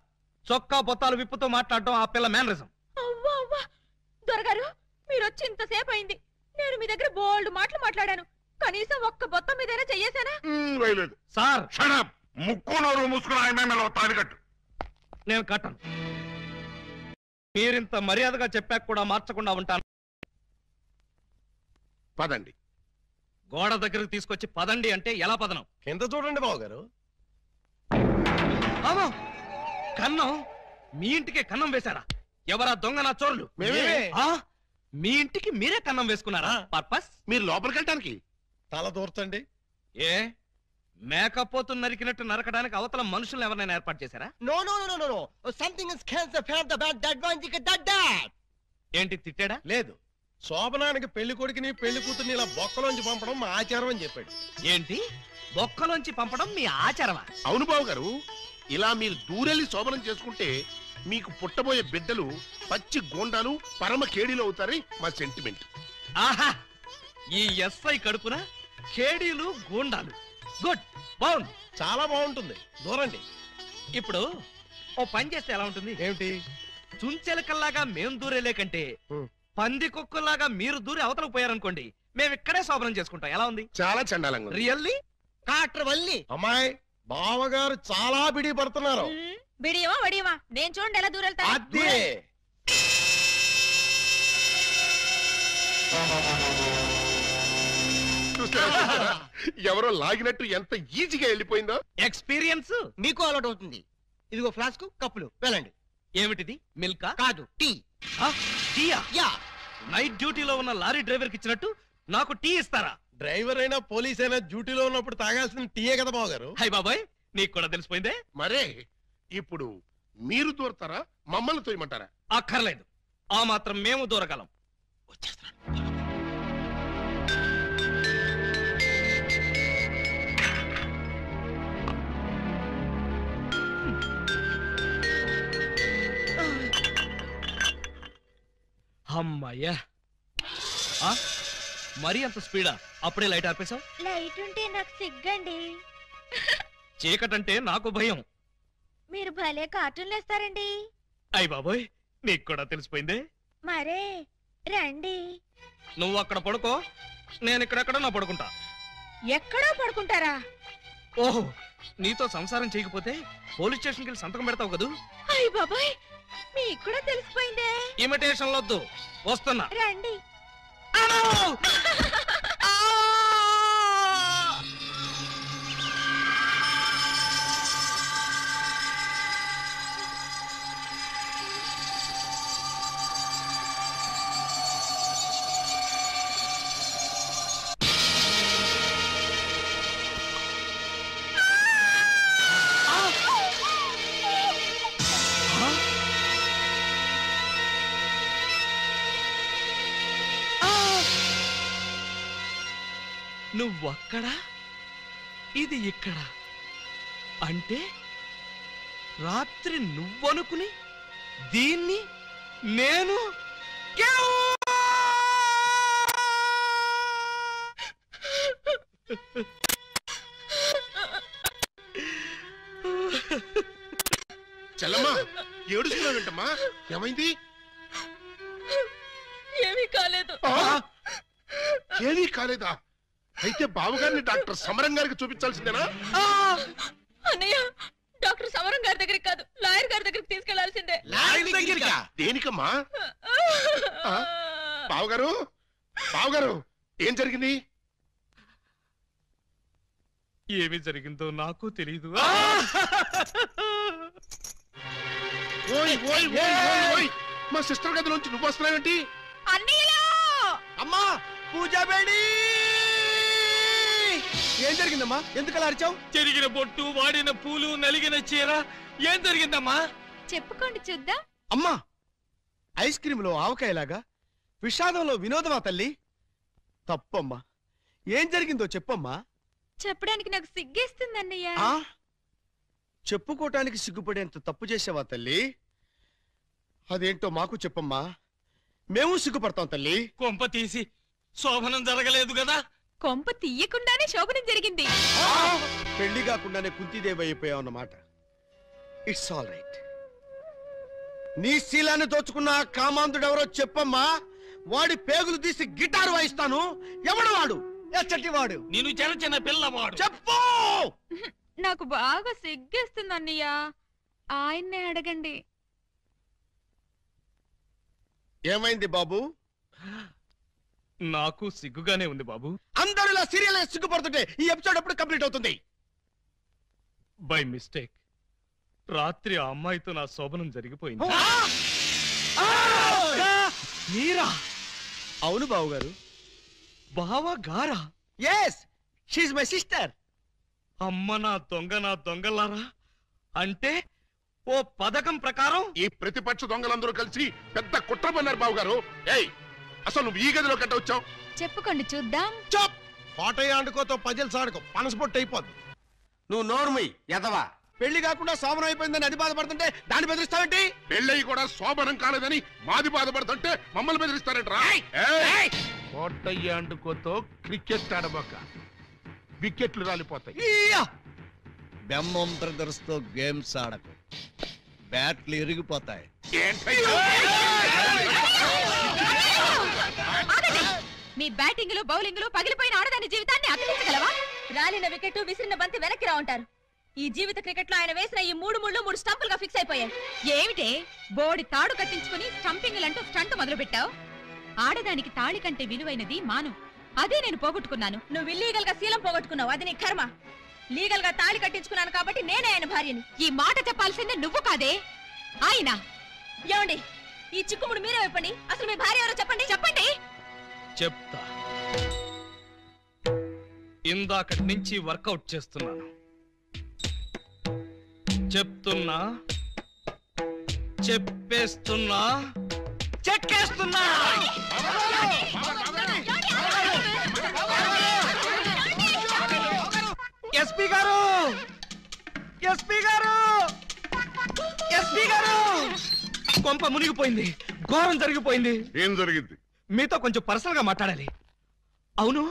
చొక్కా బొత్తాలు విప్పుతూ మాట్లాడడం ఆ పిల్ల మేనరిజం. అవ్వా అవ్వా, దొరగారు మీరు వచ్చి ఇంతసేపు అయింది. నేను మీ దగ్గర బోల్డ్ మాటలు మాట్లాడాను. కనీసం ఒక్క బొత్తం మీదైనా చెయ్యేశానా? వేయలేదు సార్. షడప్, ముక్కు నోరు మూసుకుని ఆయన తాలికట్టు. నేను కట్టను. మీరింత మర్యాదగా చెప్పాక కూడా మార్చకుండా ఉంటాను. పదండి. గోడ దగ్గరకు తీసుకొచ్చి పదండి అంటే ఎలా పదనం? కింద చూడండి బావగారు. కన్నం? మీ ఇంటికే కన్నం వేశారా? ఎవరా దొంగ నా చోర్లు? మీ ఇంటికి మీరే కన్నం వేసుకున్నారా? పర్పస్? మీరు లోపలికి వెళ్ళటానికి. తల దూర్తండి. ఏ మేకపోతు నరికినట్టు నరకడానికి అవతల మనుషులు ఎవరైనా ఏర్పాటు చేశారా? No no no no no, something is cancer from the bad that one thick that that. ఏంటి తిట్టాడా? లేదు, శోభనానికి పెళ్లి కొడుకుని పెళ్లి కూతుర్ని ఇలా బొక్కలోంచి పంపడం మా ఆచారం అని చెప్పాడు. ఏంటి బొక్కలోంచి పంపడం మీ ఆచారమా? అవును బాబు గారు, ఇలా మీరు దూరెళ్ళి శోభనం చేసుకుంటే మీకు పుట్టబోయే బిడ్డలు పచ్చి గోండాలు పరమ కేడీలు అవుతారని మా సెంటిమెంట్. ఆహా, ఈ ఎస్ఐ కడుపున కేడీలు గూండాలు. గుడ్, బాగుంది, చాలా బాగుంటుంది. దూరండి. ఇప్పుడు ఓ పని చేస్తే ఎలా ఉంటుంది? ఏమిటి? చుంచెలకల్లాగా మేం దూరేలే కంటే పంది కుక్కల్లాగా మీరు దూరి అవతలకు పోయారనుకోండి, మేము ఇక్కడే శోభనం చేసుకుంటాం. ఎలా ఉంది? చాలా చండాలంగా. రియల్లీ? కాటర్ వల్లి అమ్మాయి బావగారు చాలా బిడి పడుతున్నారు. బిడియమా వడియమా, నేను చూడండి ఎలా దూరెళ్తా. అదే ఎవరో లాగినట్టు ఎంత ఈజీగా వెళ్ళిపోయిందో. ఎక్స్పీరియన్స్ మీకు అలవాటు అవుతుంది. ఇదిగో ఫ్లాస్క్, కప్పులు, వెళ్ళండి. ఏమిటిది? మిల్కా? కాదు, టీ. టీయా? యా. నైట్ డ్యూటీలో ఉన్న లారీ డ్రైవర్ కి ఇచ్చినట్టు నాకు టీ ఇస్తారా? డ్రైవర్ అయినా పోలీస్ అయినా డ్యూటీలో ఉన్నప్పుడు తాగాల్సిన టీయే కదా బావగారు. హై బాబాయ్, నీకు కూడా తెలిసిపోయిందే. మరే ఇప్పుడు మీరు దూరతారా, మమ్మల్ని తోయమంటారా? అక్కర్లేదు, ఆ మాత్రం మేము దూరగలం. అమ్మయ్యా, మరీ అంత స్పీడా? అప్పుడే లైట్ ఆర్పేశావు? లైట్ ఉంటే నాకు సిగ్గండి. చీకటంటే నాకు భయం. మీరు భలే కార్టూన్లు వేస్తారండి. అయ్ బాబోయ్, నీకు కూడా తెలిసిపోయిందే. మరే రండి. నువ్వు అక్కడ పడుకో, నేను ఇక్కడెక్కడ నా పడుకుంటా. ఎక్కడో పడుకుంటారా? ఓహో, నీతో సంసారం చేయకపోతే పోలీస్ స్టేషన్కి వెళ్ళి సంతకం పెడతావు కదూ. అయ్య బాబాయ్, మీకు కూడా తెలిసిపోయిందే. ఇమిటేషన్ వద్దు, వస్తున్నా. రండి. నువ్వక్కడ, ఇది ఇక్కడ. అంటే రాత్రి నువ్వనుకుని దీన్ని నేను చెల్లమ్మా, ఏడుస్తున్నావేంటమ్మా? ఏమైంది? ఏమీ కాలేదు. ఏమీ కాలేదా? అయితే బావగారిని డాక్టర్ సమరం గారికి చూపించాల్సిందేనా? అన్నయ్య, వెళ్ళాల్సిందే. దేనికమ్మా? బావగారు, బావగారు, ఏం జరిగింది? ఏమి జరిగిందో నాకు తెలియదు. మా సిస్టర్ గదిలోంచి నువ్వు వస్తున్నావేంటి? అన్నయ్యలో అమ్మా పూజా బేడి ఏం జరిగిందమ్మా? ఎందుకలా అరిచావు? చెరిగిన బొట్టు, వాడిన పూలు, నలిగిన చీర. ఏం జరిగిందమ్మా? చెప్పుకోండి చూద్దాం. అమ్మా ఐస్ క్రీమ్ లో ఆవకాయలాగా, విషాదంలో వినోదమా తల్లి? తప్పమ్మా, ఏం జరిగిందో చెప్పమ్మా. చెప్పడానికి నాకు సిగ్గేస్తుంది అన్నయ్య. చెప్పుకోటానికి సిగ్గుపడేంత తప్పు చేసావా తల్లి? అదేంటో మాకు చెప్పమ్మా, మేము సిగ్గుపడతాం తల్లి. కొంప తీసి శోభనం జరగలేదు కదా? కొంప తీయకుండానే శోభనం జరిగింది. పెళ్లి కాకుండానే కుంతిదేవి అయిపోయావు అన్నమాట. It's all right. నీ శీలాన్ని దోచుకున్న కామాంధుడెవరో చెప్పమ్మా. వాడి పేగులు తీసి గిటారు వాయిస్తాను. ఎవడు వాడు? ఎచ్చటి వాడు? నేను చిన్న చిన్న పిల్లవాడు. చెప్పు. నాకు బాగా సిగ్గేస్తుంది అన్నయ్య, ఆయన్నే అడగండి. ఏమైంది బాబు? నాకు సిగ్గుగానే ఉంది బాబు. అందరూ ఇలా సీరియల్ సిగ్గుపడుతుంటే ఈ ఎపిసోడ్ ఎప్పుడు కంప్లీట్ అవుతుంది? బై మిస్టేక్ రాత్రి ఆ అమ్మాయితో నా శోభనం జరిగిపోయింది. మీరా? అవును బాబు గారు. బావా గారా? Yes, she's my sister. అమ్మ నా దొంగలారా. అంటే ఓ పథకం ప్రకారం ఈ ప్రతిపక్ష దొంగలందరూ కలిసి పెద్ద కుట్ర పన్నారు బావగారు. ఏయ్, అసలు నువ్వు ఈ గదిలో కట్ట వచ్చావు? చెప్పుకోండి చూద్దాం. చప్. పాటయ్య ఆడుకోతో పజిల్ సాడుకో, పనసపొట్టు అయిపోద్ది. నువ్వు నోర్మి ఎదవా. పెళ్లి కాకుండా శోభనం అయిపోయిందని అది బాధపడుతుంటే దాన్ని బెదిరిస్తావేంటి? పెళ్ళయి కూడా శోభనం కాలేదని మాది బాధపడుతుంటే మమ్మల్ని బెదిరిస్తారంటరా? కోటయ్య అండుకోతో క్రికెట్ ఆడబోక, వికెట్లు రాలిపోతాయి. బెమ్మం బ్రదర్స్ తో గేమ్స్ ఆడకు, బ్యాట్లు ఇరిగిపోతాయి. మీ బ్యాటింగ్ లో బౌలింగ్ లో పగిలిపోయిన ఆడదాని జీవితాన్ని అతికించగలవా? రాలిన వికెట్, విసిరిన బంతి వెనక్కి రా ఉంటారు. ఈ జీవిత క్రికెట్ లో ఆయన వేసిన ఈ 3 ముళ్ళు 3 స్టంపులుగా ఫిక్స్ అయిపోయాయి. ఏమిటే బోడి తాడు కట్టించుకుని స్టంపింగ్లంటూ స్టంట్ మొదలు పెట్టావు? ఆడదానికి తాళి కంటే విలువైనది మాను. అదే నేను పోగొట్టుకున్నాను. నువ్వు ఇల్లీగల్ గా శీలం పోగొట్టుకున్నావు, అది నీ కర్మ. లీగల్ గా తాళి కట్టించుకున్నాను కాబట్టి నేనే ఆయన భార్యని. ఈ మాట చెప్పాల్సిందే నువ్వు కాదే ఆయన. ఏమండి, ఈ చిక్కుముడు మీరే చెప్పండి. అసలు మీ భార్య ఎవరో చెప్పండి. చెప్పండి. చెప్తా. ఇందాకటి నుంచి వర్కౌట్ చేస్తున్నాను. చెప్తున్నా, చెప్పేస్తున్నా, చెక్కేస్తున్నా. ఎస్పీ గారు, ఎస్పీ గారు, ఎస్పీ గారు, కొంప మునిగిపోయింది, ఘోరం జరిగిపోయింది. ఏం జరిగింది? మీతో కొంచెం పర్సనల్ గా మాట్లాడాలి. అవును,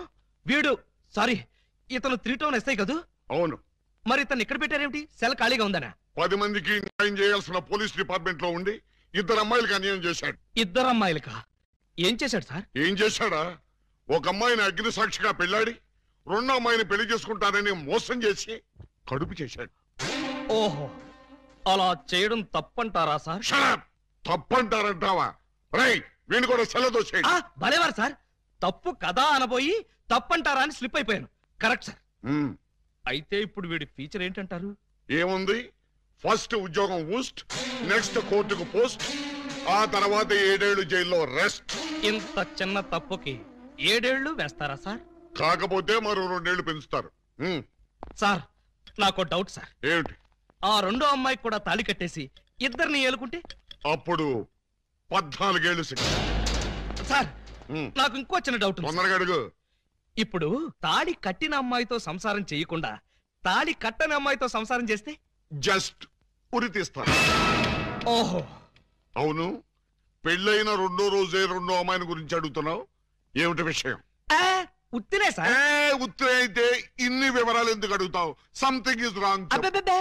వీడు సారీ ఇతను 3 టౌన్ ఎస్ఐ కదూ? అవును. మరి ఇతను ఇక్కడ పెట్టారేమిటి? సెల్ ఖాళీగా ఉందనా? 10 మందికి న్యాయం చేయాల్సిన పోలీస్ డిపార్ట్మెంట్ లో ఉండి 2 అమ్మాయిలకి అన్యాయం చేశాడు. 2 అమ్మాయిలకా? ఏం చేశాడు సార్? ఏం చేశాడా? ఒక అమ్మాయిని అగ్ని సాక్షిగా పెళ్ళాడి 2వ అమ్మాయిని పెళ్లి చేసుకుంటానని మోసం చేసి కడుపు చేశాడు. ఓహో, అలా చేయడం తప్పంటారా సార్? తప్పంటారంటావా? రేయ్, వీణు కూడా సెలదో చేయండి. భలేవారు సార్, తప్పు కదా అనబోయి తప్పంటారా అని స్లిప్ అయిపోయాను. Correct sir. అయితే ఇప్పుడు వీడి ఫీచర్ ఏంటంటారు? ఏముంది, ఫస్ట్ ఉద్యోగం ఊస్ట్, నెక్స్ట్ కోర్టుకు పోస్ట్, ఆ తర్వాత 7 ఏళ్లు జైల్లో రెస్ట్. ఇంత చిన్న తప్పుకి 7 ఏళ్లు వేస్తారా సార్? కాకపోతే మరో 2 ఏళ్లు పెంచుతారు. సార్, నాకు డౌట్ సార్. ఏమిటి? ఆ 2వ అమ్మాయికి కూడా తాళి కట్టేసి 2ని ఏలుకుంటే అప్పుడు 14 ఏళ్లు శిక్ష. సార్, నాకు ఇంకో చిన్న డౌట్. తొందరగా అడుగు. ఇప్పుడు తాళి కట్టిన అమ్మాయితో సంసారం చేయకుండా తాళి కట్టని అమ్మాయితో సంసారం చేస్తే జస్ట్ ఉరి తీస్తారు. ఓహో, అవును. పెళ్ళైన 2వ రోజే 2వ అమ్మాయిని గురించి అడుగుతున్నావు, ఏమిటి విషయం? ఉత్తినే సార్. ఉత్తినే అయితే ఇన్ని వివరాలు ఎందుకు అడుగుతావు? Something is wrong. అబ్బే,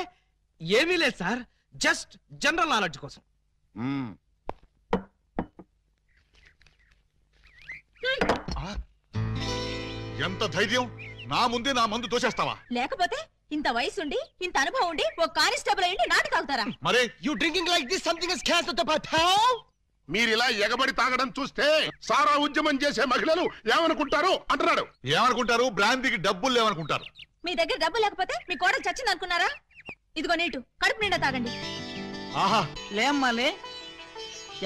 ఏమీ లేదు సార్, జస్ట్ జనరల్ నాలెడ్జ్ కోసం. ఎంత ధైర్యం! నా ముందే నా మందు తోసేస్తావా? లేకపోతే ఇంత వయసుండి ఇంత అనుభవం ఉండి ఒక కానిస్టేబుల్ అయ్యి నాటు తాగుతారా? మరి you drinking like this something is cancer to పటావ్. మీరిలా ఎగబడి తాగడం చూస్తే సారా ఉద్యమం చేసే మహిళలు ఏమనుకుంటారు అంటున్నాడు. ఏమనుకుంటారు? బ్రాంతికి డబ్బులు ఏమనుకుంటారు? మీ దగ్గర డబ్బు లేకపోతే మీ కోడలు చచ్చింది అనుకున్నారా? ఇదిగో నీటు కడుపు నిండా తాగండి. ఆహా, లేమ్మాలే,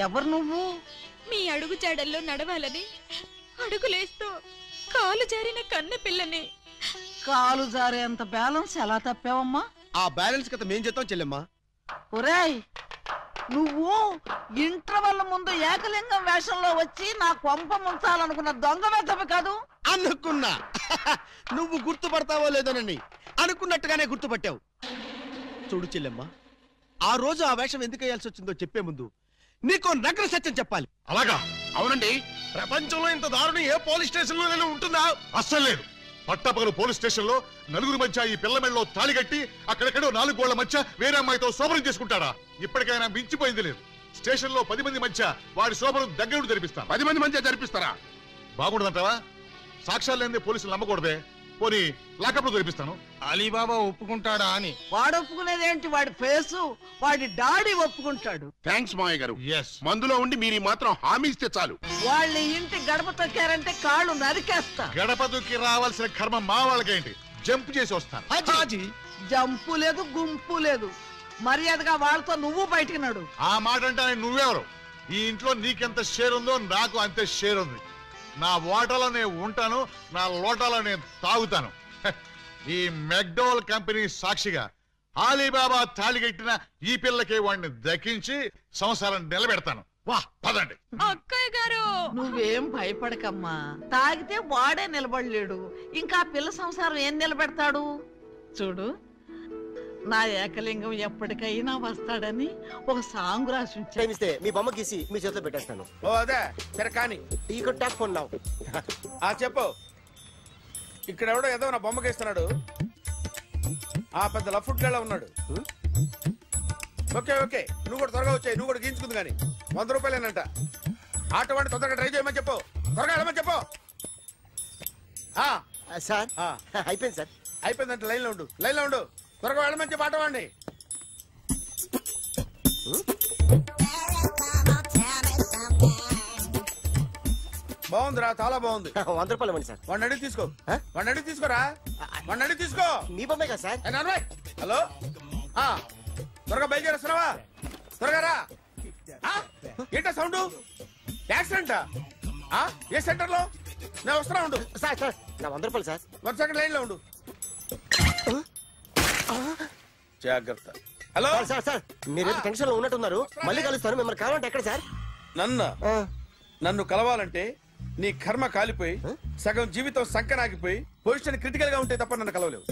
ఎవరు నువ్వు? మీ అడుగు జాడల్లో నడవాలని అడుగులేస్తూ కాలు జారిన కన్న పిల్లని. కాలు జారేంత బ్యాలెన్స్ ఎలా తప్పావమ్మా? ఆ బ్యాలెన్స్ కథ మేం చేద్దాం చెల్లెమ్మా. ఒరేయ్, నువ్వు ఇంటర్వెల్ ముందు ఏకలింగం వేషంలో వచ్చి నా కొంప ముంచాలనుకున్న దొంగ వెతవి కాదు? అనుకున్నా నువ్వు గుర్తుపడతావో లేదోనని. అనుకున్నట్టుగానే గుర్తుపట్టావు. చూడు చెల్లెమ్మా, ఆ రోజు ఆ వేషం ఎందుకు వేయాల్సి వచ్చిందో చెప్పే ముందు నీకు నగ్న సత్యం చెప్పాలి. అలాగా? అవునండి. ప్రపంచంలో ఇంత దారుణం ఏ పోలీస్ స్టేషన్ లో ఉంటుందా? అస్సలు లేదు. పట్టపగలు పోలీస్ స్టేషన్ లో నలుగురు మధ్య ఈ పిల్ల మెళ్ళలో తాళి కట్టి అక్కడెక్కడో 4 గోళ్ల మధ్య వేరే అమ్మాయితో శోభనం చేసుకుంటాడా? ఇప్పటికైనా మించిపోయింది లేదు. స్టేషన్ లో 10 మంది మధ్య వాడి శోభనం దగ్గర జరిపిస్తాను. 10 మంది మధ్య జరిపిస్తారా? బాగుండదంటావా? సాక్ష్యాలు లేని పోలీసులు నమ్మకూడదే. పోనీ లాకప్ లో జరిపిస్తాను. అలీబాబా ఒప్పుకుంటాడా అని. వాడు ఒప్పుకునేదేంటి? వాడి ఫేసు, వాడి డాడీ ఒప్పుకుంటాడు. థ్యాంక్స్ మావయ్య గారు. ఎస్. మందులో ఉండి మీరు మాత్రం హామీ ఇస్తే చాలు. వాళ్ళ ఇంటి గడప తొక్కారంటే కాళ్ళు నరికేస్తా. గడప దూకి రావాల్సిన కర్మ మా వాళ్ళకేంటి? జంప్ చేసి వస్తాను. హాజీ, జంపు లేదు, గుంపు లేదు. మర్యాదగా వాళ్ళతో నువ్వు బయటికి నడు. ఆ మాట అంటే నువ్వెవరు? ఈ ఇంట్లో నీకెంత షేర్ ఉందో నాకు అంతే షేర్ ఉంది. నా ఓటలో నేను ఉంటాను, నా లోటాలో నేను తాగుతాను. ఈ మెక్డోవల్ కంపెనీ సాక్షిగా అలీబాబా తాళిగట్టిన ఈ పిల్లకి వాడిని దక్కించి సంసారం నిలబెడతాను. వా, పదండి. అక్కయ్య గారు, నువ్వేం భయపడకమ్మా. తాగితే వాడే నిలబడలేడు, ఇంకా పిల్ల సంసారం ఏం నిలబెడతాడు? చూడు, నా ఏకలింగం ఎప్పటికైనా వస్తాడని ఒక సాంగ్ రాసి ఉంచాను. ప్రేమిస్తే మీ బొమ్మ గీసి మీ చేతిలో పెట్టేస్తాను. ఓ అదే సరే కానీ ఈ కుడ్ టాక్ ఫోన్ నౌ. చెప్పు. ఇక్కడ ఎవడో ఏదో నా బొమ్మకి ఇస్తున్నాడు. ఆ పెద్ద లఫుట్ గళ్ళ ఉన్నాడు. ఓకే ఓకే, నువ్వు కూడా త్వరగా వచ్చాయి. నువ్వు కూడా గీంచుకుంది కానీ 100 రూపాయలేనంట. ఆటో వాడిని తొందరగా ట్రై చేయమని చెప్పు. త్వరగా వెళ్ళమని చెప్పు. సార్ అయిపోయింది సార్. అయిపోయిందంటే లైన్లో ఉండు, లైన్లో ఉండు. త్వరగా వెళ్ళమని చెప్పు ఆటో వాడిని. బాగుందిరా, చాలా బాగుంది. 100 రూపాయలు ఇవ్వండి సార్. వాడిని అడిగి తీసుకో. వాడిని అడిగి తీసుకోరా. వాడిని అడిగి తీసుకో. మీ బొమ్మే కదా సార్. హలో, త్వరగా బయలుదేరేస్తున్నావా? త్వరగా రా. ఏంటా సౌండ్? యాక్సిడెంటా? ఏ సెంటర్ లో? నేను వస్తున్నా ఉండు. సార్ సార్ నా 100 రూపాయలు సార్. 1 సెకండ్ లైన్ లో ఉండు. జాగ్రత్త. హలో సార్ సార్, మీరు టెన్షన్ లో ఉన్నట్టున్నారు. మళ్ళీ కలుస్తాను. మిమ్మల్ని కావాలంటే ఎక్కడ సార్? నన్ను కలవాలంటే నీ కర్మ కాలిపోయి సగం జీవితం సంకనాగిపోయి పొజిషన్ క్రిటికల్ గా ఉంటే తప్ప నన్ను కలవలేవు.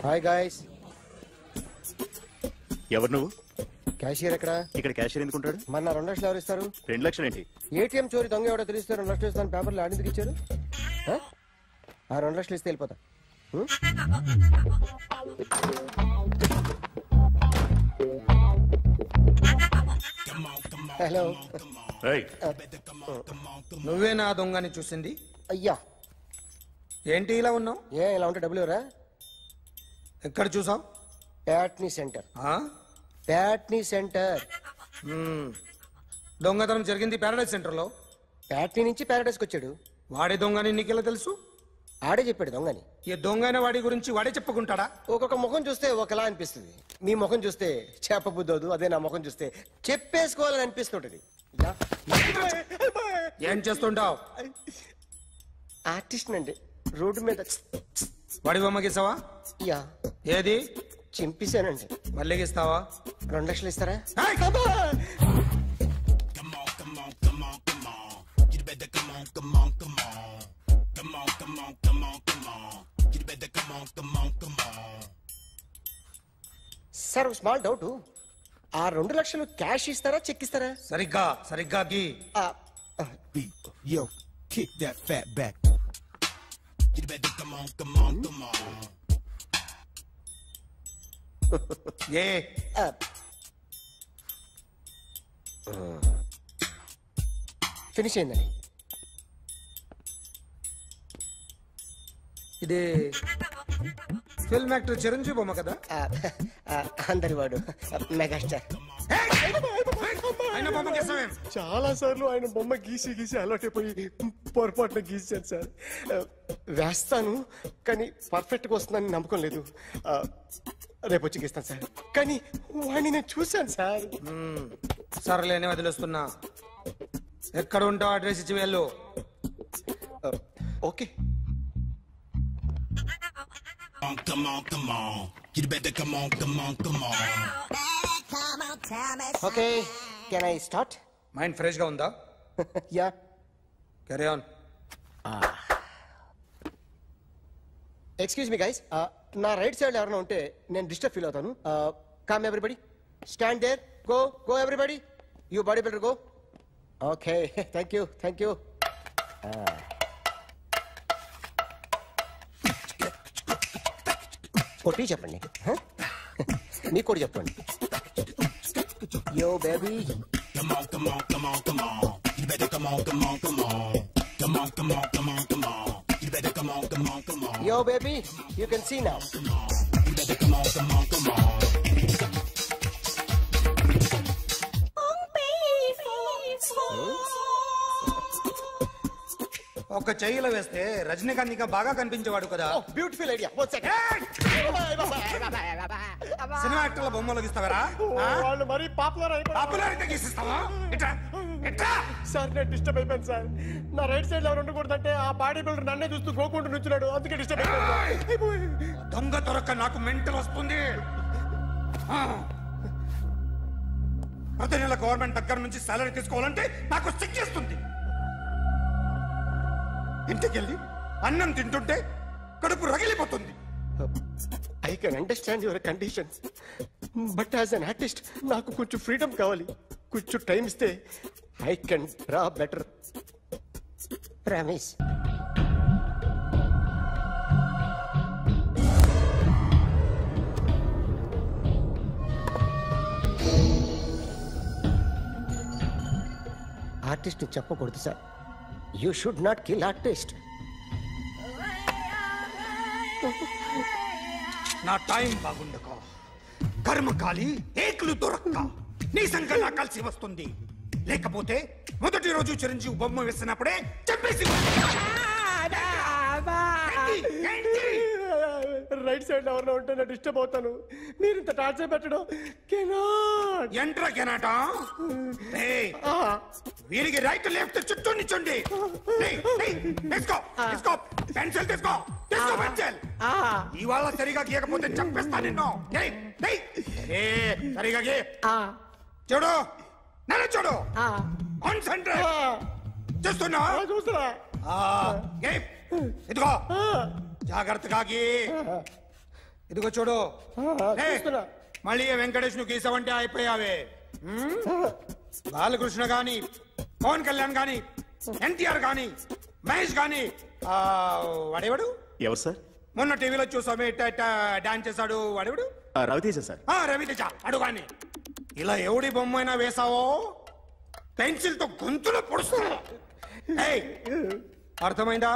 Hi guys. ఎవరు నువ్వు? క్యాషియర్ ఎక్కడ? ఇక్కడ క్యాషియర్ ఎందుకుంటాడు? మన 2 లక్షలు ఎవరు ఇస్తారు? 2 లక్షలు ఏంటి? ఏటీఎం చోరీ దొంగ ఎవడో తెలిస్తే 2 లక్షలు ఇస్తాను పేపర్లు ఆడిందుకు ఇచ్చారు. ఆ 2 లక్షలు ఇస్తే వెళ్ళిపోతా. హలో. నువ్వే నా దొంగని చూసింది? అయ్యా, ఏంటి ఇలా ఉన్నావు? ఇలా ఉంటే డబ్బులు ఎవరా? ఎక్కడ చూసావు? ప్యాట్నీ సెంటర్. ప్యాట్నీ సెంటర్. దొంగతనం జరిగింది ప్యారడైజ్ సెంటర్ లో. ప్యాట్నీ నుంచి ప్యారడైజ్కి వచ్చాడు. వాడే దొంగని నీకెలా తెలుసు? ఆడే చెప్పాడు దొంగని. ఈ దొంగైన వాడి గురించి వాడే చెప్పుకుంటాడా? ఒక్కొక్క ముఖం చూస్తే ఒకలా అనిపిస్తుంది. మీ ముఖం చూస్తే చెప్పబుద్దోదు. అదే నా ముఖం చూస్తే చెప్పేసుకోవాలని అనిపిస్తుంటది. ఏం చేస్తుంటావు? ఆర్టిస్ట్ అండి. రోడ్డు మీద వాడి బొమ్మ గీసావా? యా. ఏది? చింపేశానండి. మళ్ళీ గీస్తావా? 2 లక్షలు ఇస్తారా? Sir small doubt. ఆ 2 లక్షలు క్యాష్ ఇస్తారా చెక్ ఇస్తారా? సరిగ్గా గీ. Yo, kick that fat back. You better come on. Finish అయిందండి. ఇది ఫిల్మ్ యాక్టర్ చిరంజీవి బొమ్మ కదా? అందరి వాడు మెగాస్టార్. ఆయన బొమ్మ గీసావేం? చాలా సార్లు ఆయన బొమ్మ గీసి గీసి అలవాటైపోయి పొరపాటున గీసాను సార్. వేస్తాను కానీ పర్ఫెక్ట్గా వస్తుందని నమ్మకం లేదు. రేపు వచ్చి గీస్తాను సార్. కానీ వాడిని నేను చూశాను సార్. సర్లేని వదిలేస్తున్నా. ఎక్కడ ఉంటావు అడ్రస్ ఇచ్చి వెళ్ళు. Okay. Come on, come on. You better come on, come on, come on. Okay, can I start? Mind fresh గా ఉందా? Yeah, carry on. Excuse me guys, నా రైట్ సైడ్ ఎవరైనా ఉంటే నేను డిస్టర్బ్ ఫీల్ అవుతాను. Come everybody, stand there, go go everybody, you bodybuilder go. Okay, thank you thank you. కొట్టి చెప్పండి, మీకు కూడా చెప్పండి. Yo baby, Come on, come on, come on, come on. You better come on, come on, come on. Come on, come on, come on, come on. You better come on, come on, come on. yo baby, you can see now. You better come on, come on, come on. ఒక చెయ్యిలో వేస్తే రజనీకాంత్ ఇంకా బాగా కనిపించేవాడు కదా. Beautiful idea. One second. Cinema యాక్టర్ల బొమ్మలు గీస్తావరా? వాళ్ళు మరీ పాపులారిటీ గీసిస్తావా? ఇట్రా ఇట్రా. సార్ నేను డిస్టర్బ్ అయిపోయాను సార్. నా రైట్ సైడ్ ఎవరు ఉండకూడదంటే ఆ బాడీ బిల్డర్ నన్నే చూస్తూ గోకుంటూ నుంచున్నాడు, అందుకే డిస్టర్బ్ అయిపోయాను. దొంగ దొరక్క నాకు మెంటల్ వస్తుంది. ప్రతి నెల గవర్నమెంట్ దగ్గర నుంచి సాలరీ తీసుకోవాలంటే నాకు సిగ్గేస్తుంది. ఇంటికెళ్ళి అన్నం తింటుంటే కడుపు రగిలిపోతుంది. I can understand your conditions, but as an artist నాకు కొంచెం ఫ్రీడమ్ కావాలి. కొంచెం టైం ఇస్తే I can draw better. Promise. Artist చెప్పకూడదు sir. You should not kill artist. నా టైం బాగుండక కర్మకాలి ఏకులు దొరక్క నీ సంఖ్య నాకు కలిసి వస్తుంది. లేకపోతే మొదటి రోజు చిరంజీవి బొమ్మ వేసినప్పుడే చెప్పేసి రైట్ సైడ్ ఎవరైనా ఉంటే నేను డిస్టర్బ్ అవుతాను. మీరు ఇంత టార్చర్ పెట్టడం ఎంట్రా కెనాటా. వీరికి రైట్ లెఫ్ట్ చుట్టూ నిచ్చండి. పెన్సిల్ తీసుకో, తీసుకో పెన్సిల్. ఇవాళ సరిగా గీయకపోతే చంపేస్తా నిన్ను. సరిగా గీ. చూడు, నన్ను చూడు. కాన్సంట్రేట్ చూస్తున్నా. చూస్తున్నా. ఇదిగో జాగ్రత్తగా గీ. ఇదిగో చూడు. మళ్ళీ వెంకటేష్ ను గీసావంటే అయిపోయావే. బాలకృష్ణ గాని, పవన్ కళ్యాణ్ గాని, ఎన్టీఆర్ గాని, మహేష్ గాని, వాడేవాడు ఎవరు సార్? మొన్న టీవీలో చూసామే డాన్స్ చేశాడు, వాడేవాడు? రవితేజ సార్. రవితేజ అడుగాని. ఇలా ఎవడి బొమ్మ అయినా వేసావో పెన్సిల్ తో గొంతులో పొడుస్తా. అర్థమైందా?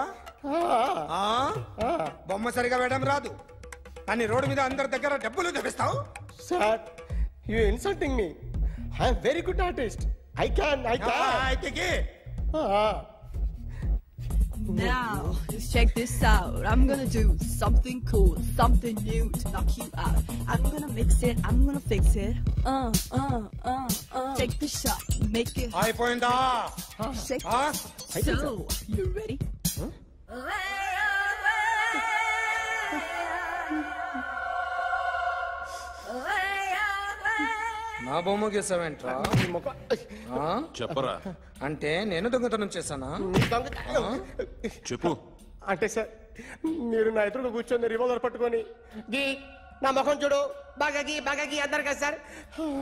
బొమ్మ సరిగా వేయడం రాదు కానీ రోడ్డు మీద అందరి దగ్గర డబ్బులు తెప్పిస్తావు. Sir, you insulting me. I am very good artist. I can. Now, just check this out. I'm gonna do something cool, something new to knock you out. I'm gonna mix it, I'm gonna fix it. Take the shot, make it. అయిపోయిందా? Shake it. So, you ready? నా బొమ్మ గీసావేంట్రా? చెప్పరా. అంటే నేను దొంగతనం చేశానా? చెప్పు. అంటే సార్, మీరు నా ఎదురుగా కూర్చొని రివాల్వర్ పట్టుకొని గీ నా ముఖం చూడు బాగా గీ అన్నారు కదా సార్.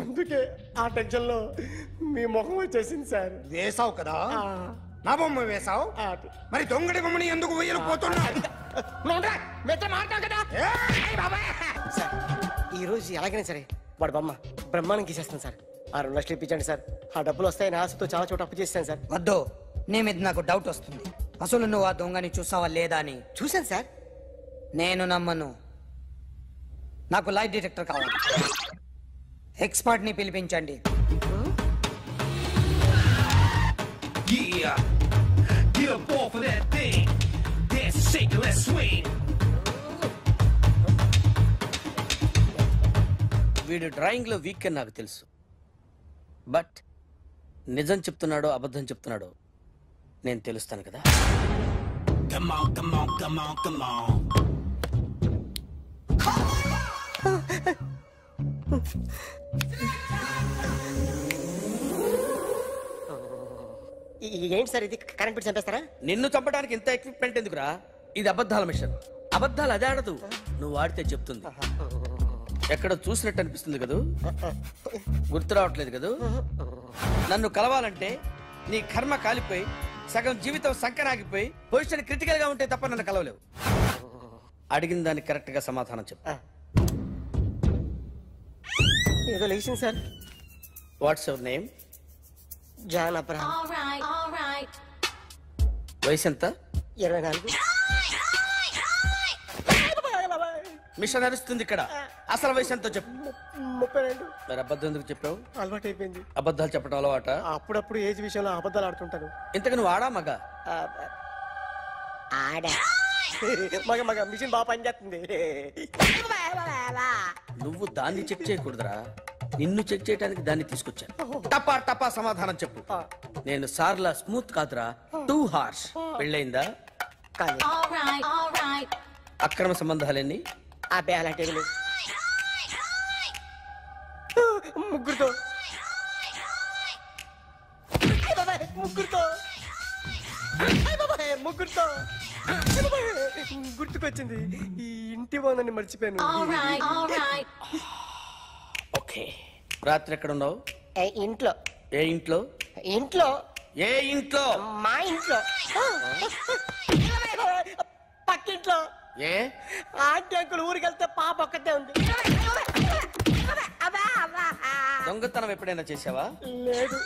అందుకే ఆ టెన్షన్ లో మీ ముఖం వచ్చేసింది సార్. వేసావు కదా, నా బొమ్మ వేసావు. మరి దొంగడి బొమ్మని ఎందుకు వేయకపోతున్నా? సార్, ఈ రోజు ఎలాగైనా సరే వాడు బొమ్మ బ్రహ్మాండం గీసేస్తాను సార్. 6 లక్షలు ఇప్పించండి సార్. ఆ డబ్బులు వస్తాయని ఆశతో చాలా చోట అప్పు చేస్తాను సార్. వద్దు, నీ మీద నాకు డౌట్ వస్తుంది. అసలు నువ్వు ఆ దొంగని చూసావా లేదా అని. చూశాను సార్. నేను నమ్మను. నాకు లైట్ డిటెక్టర్ కావాలి. ఎక్స్పర్ట్ ని పిలిపించండి. Yeah, get up off of that thing. Dance, shake, let's swing. వీడు డ్రాయింగ్ లో వీక్ అని నాకు తెలుసు. బట్ నిజం చెప్తున్నాడో అబద్ధం చెప్తున్నాడో నేను తెలుస్తాను కదా. Come on, come on, come on, come on. ఏంటి సార్ ఇది? కరెంట్ బిల్ చంపేస్తారా? నిన్ను చంపడానికి ఇంత ఎక్విప్మెంట్ ఎందుకురా? ఇది అబద్ధాల మిషన్. అబద్ధాలు అదే ఆడదు, నువ్వు ఆడితే చెప్తుంది. ఎక్కడ చూసినట్టు అనిపిస్తుంది కదూ? గుర్తు రావట్లేదు కదూ? నన్ను కలవాలంటే నీ కర్మ కాలిపోయి సగం జీవితం సంకనాగిపోయి పొజిషన్ క్రిటికల్ గా ఉంటే తప్ప నన్ను కలవలేవు. అడిగిన దానికి కరెక్ట్ గా సమాధానం చెప్పు. ఏదో లేచింది sir. What's your name? John Abraham. వయసు ఎంత? 24. మిషన్ నడుస్తుంది ఇక్కడ. అసలు వయసు ఎంతో చెప్పు. 32. మరి అబద్ధం ఎందుకు చెప్పావు? అలవాటు అయిపోయింది. అబద్ధాలు చెప్పడం అలవాట? అప్పుడప్పుడు ఏజ్ విషయంలో అబద్ధాలు ఆడుతుంటాను. ఇంతకు నువ్వు ఆడా మగ? ఆడా. మగ మగ మిషన్ బాగా పనిచేస్తుంది. నువ్వు దాన్ని చెక్ చేయకూడదురా, నిన్ను చెక్ చేయడానికి దాన్ని తీసుకొచ్చాను. టపా టపా సమాధానం చెప్పు. నేను సార్లా స్మూత్ కాదురా, టూ హార్ష్. పెళ్ళయిందా? అక్రమ సంబంధాలన్నీ? అబ్బే అలాంటివి లేవు. ముగ్గురుతో ముగ్గురుతో గుర్తుకొచ్చింది. ఈ ఇంటి వాళ్ళని మర్చిపోయాను. ఓకే. రాత్రి ఎక్కడ ఉన్నావు? ఇంట్లో. ఏ ఇంట్లో? ఇంట్లో. ఏ ఇంట్లో? మా ఇంట్లో. పక్కింట్లో. ఏ ఆంటీ అంకుల్ ఊరికి వెళ్తే పాప ఒక్కతే ఉంది. దొంగతనం ఎప్పుడైనా చేసావా? లేదు.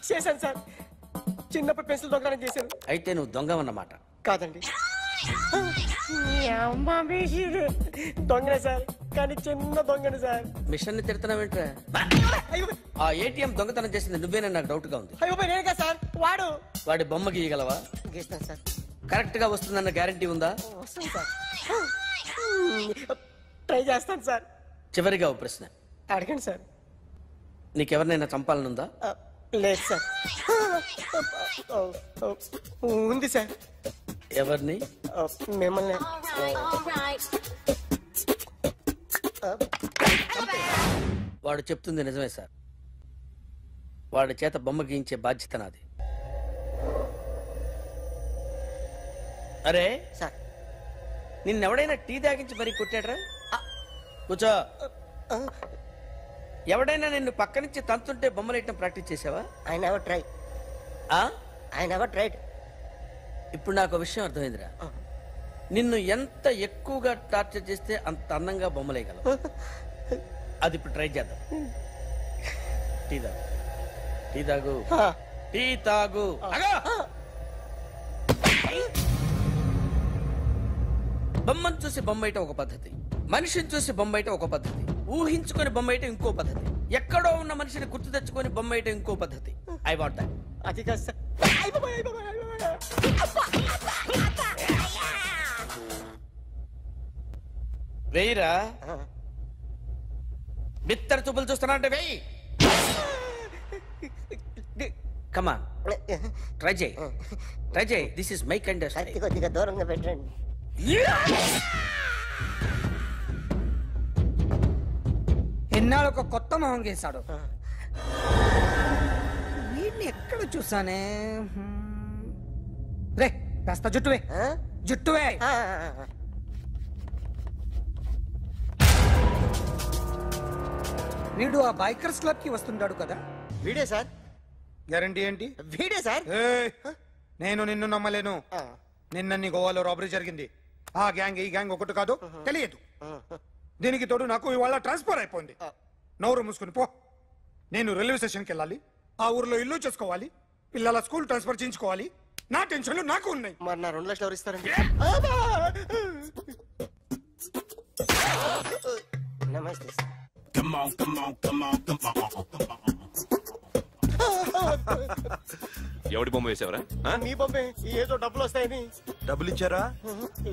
చేశాను సార్. చిన్నప్పుడు పెన్సిల్ దొంగతనం చేశాను. అయితే నువ్వు దొంగవన్నమాట. కాదండి, దొంగనే సార్, కానీ చిన్న దొంగని సార్. మిషన్ ని తిడుతున్నావేంట్రా? ఆ ఏటీఎం దొంగతనం చేసింది నువ్వేనని నాకు డౌట్ గా ఉంది. అయ్యో నేనే సార్. వాడి బొమ్మ గీయగలవా? గీస్తాను సార్. కరెక్ట్ గా వస్తుందన్న గ్యారంటీ ఉందా? వస్తుంది సార్. ట్రై చేస్తాను సార్. చివరిగా ఓ ప్రశ్న అడగండి సార్. నీకెవరినైనా చంపాలనుందా? లేదు సార్. ఉంది సార్. ఎవరిని? మిమ్మల్ని. వాడు చెప్తుంది నిజమే సార్. వాడి చేత బొమ్మ గీయించే బాధ్యత నాది. అరే సార్, నిన్నెవడైనా టీ తాగించి మరీ కొట్టాడ్రా? కూర్చో. ఎవడైనా నిన్ను పక్క నుంచి తంతుంటే బొమ్మలేయటం ప్రాక్టీస్ చేసావా? I never try. I never tried. ఇప్పుడు నాకు విషయం అర్థమైందిరా. నిన్ను ఎంత ఎక్కువగా టార్చర్ చేస్తే అంత అందంగా బొమ్మలేయగలవు. అది ఇప్పుడు ట్రై చేద్దాం. టీ తాగు. టీ తాగు. టీ తాగు. బొమ్మను చూసి బొమ్మయటం ఒక పద్ధతి, మనిషిని చూసి బొమ్మయటం ఒక పద్ధతి, ఊహించుకొని బొమ్మయటం ఇంకో పద్ధతి, ఎక్కడో ఉన్న మనిషిని గుర్తు తెచ్చుకొని బొమ్మయటం ఇంకో పద్ధతి. I want that. అది కాదు సార్. వెయ్యిరా. బిత్తర చూపులు చూస్తున్నా అంటే వెయ్యి. కమాన్, ట్రై చేయి, ట్రై చేయి. This is my kind of style. కొద్దిగా దూరంగా పెట్టండి. ఎన్నాళ్ళు ఒక కొత్త మొహం గీశాడు. వీడిని ఎక్కడ చూసానే? రే కాస్త జుట్టువే, జుట్టువే. వీడు ఆ బైకర్స్ క్లబ్ కి వస్తుంటాడు కదా? వీడే సార్. గ్యారంటీ ఏంటి? వీడే సార్. నేను నిన్ను నమ్మలేను. నిన్న నీ గోవాలో రాబరీ జరిగింది. ఆ గ్యాంగ్ ఈ గ్యాంగ్ ఒకటి కాదు, తెలియదు. దీనికి తోడు నాకు ఇవాళ ట్రాన్స్ఫర్ అయిపోయింది. నోరు మూసుకుని పో. నేను రైల్వే స్టేషన్కి వెళ్ళాలి, ఆ ఊర్లో ఇల్లు చేసుకోవాలి, పిల్లల స్కూల్ ట్రాన్స్ఫర్ చేయించుకోవాలి. నా టెన్షన్లు నాకు ఉన్నాయి. మరి నా 2 లక్షలు ఎవరు ఇస్తారండి? on, come on, come on, come on. ఎవడి బొమ్మ వేసావరా? నీ బొమ్మే. ఏదో డబ్బులు వస్తాయని. డబ్బులు ఇచ్చారా?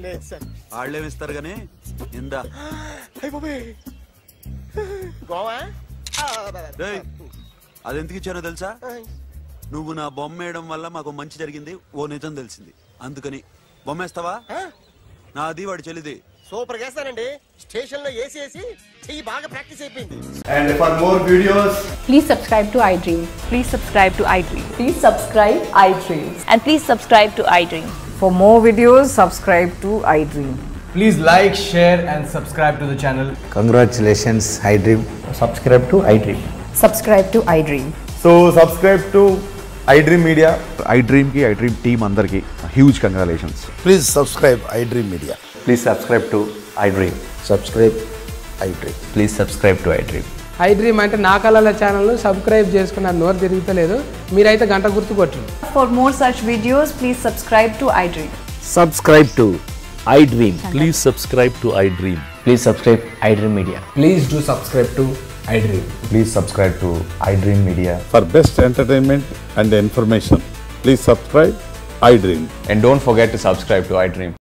లేదు సార్. వాళ్ళేమి ఇస్తారు గానీ ఇందా. గోవా అదెందుకు ఇచ్చారో తెలుసా? నువ్వు నా బొమ్మ వేయడం వల్ల మాకు మంచి జరిగింది, ఓ నిజం తెలిసింది. అందుకని బొమ్మేస్తావా? నాది వాడి చెల్లిది. సూపర్ చేస్తానండి. స్టేషన్ లో ఏసీ చెయ్యి బాగా ప్రాక్టీస్ అయిపోయింది. And for more videos, please subscribe to iDream. Please subscribe to iDream. Please subscribe iDream. And please subscribe to iDream. For more videos, subscribe to iDream. please like, share and subscribe to the channel. Congratulations, iDream. Subscribe to iDream. Subscribe to iDream. So subscribe to iDream Media. iDream ki iDream team andarki huge congratulations. Please subscribe iDream Media. Please subscribe to iDream. Subscribe iDream. Please subscribe to iDream. iDream అంటే నా కళల channel subscribe చేసుకున్న నోరు తిరుగుతలేదు. మీరైతే గంట గుర్తు కొట్టండి. For more such videos, please subscribe to iDream. Subscribe to iDream. Please subscribe to iDream. Please subscribe iDream Media. Please do subscribe to iDream. Please subscribe to iDream Media. For best entertainment and information, please subscribe iDream. And don't forget to subscribe to iDream.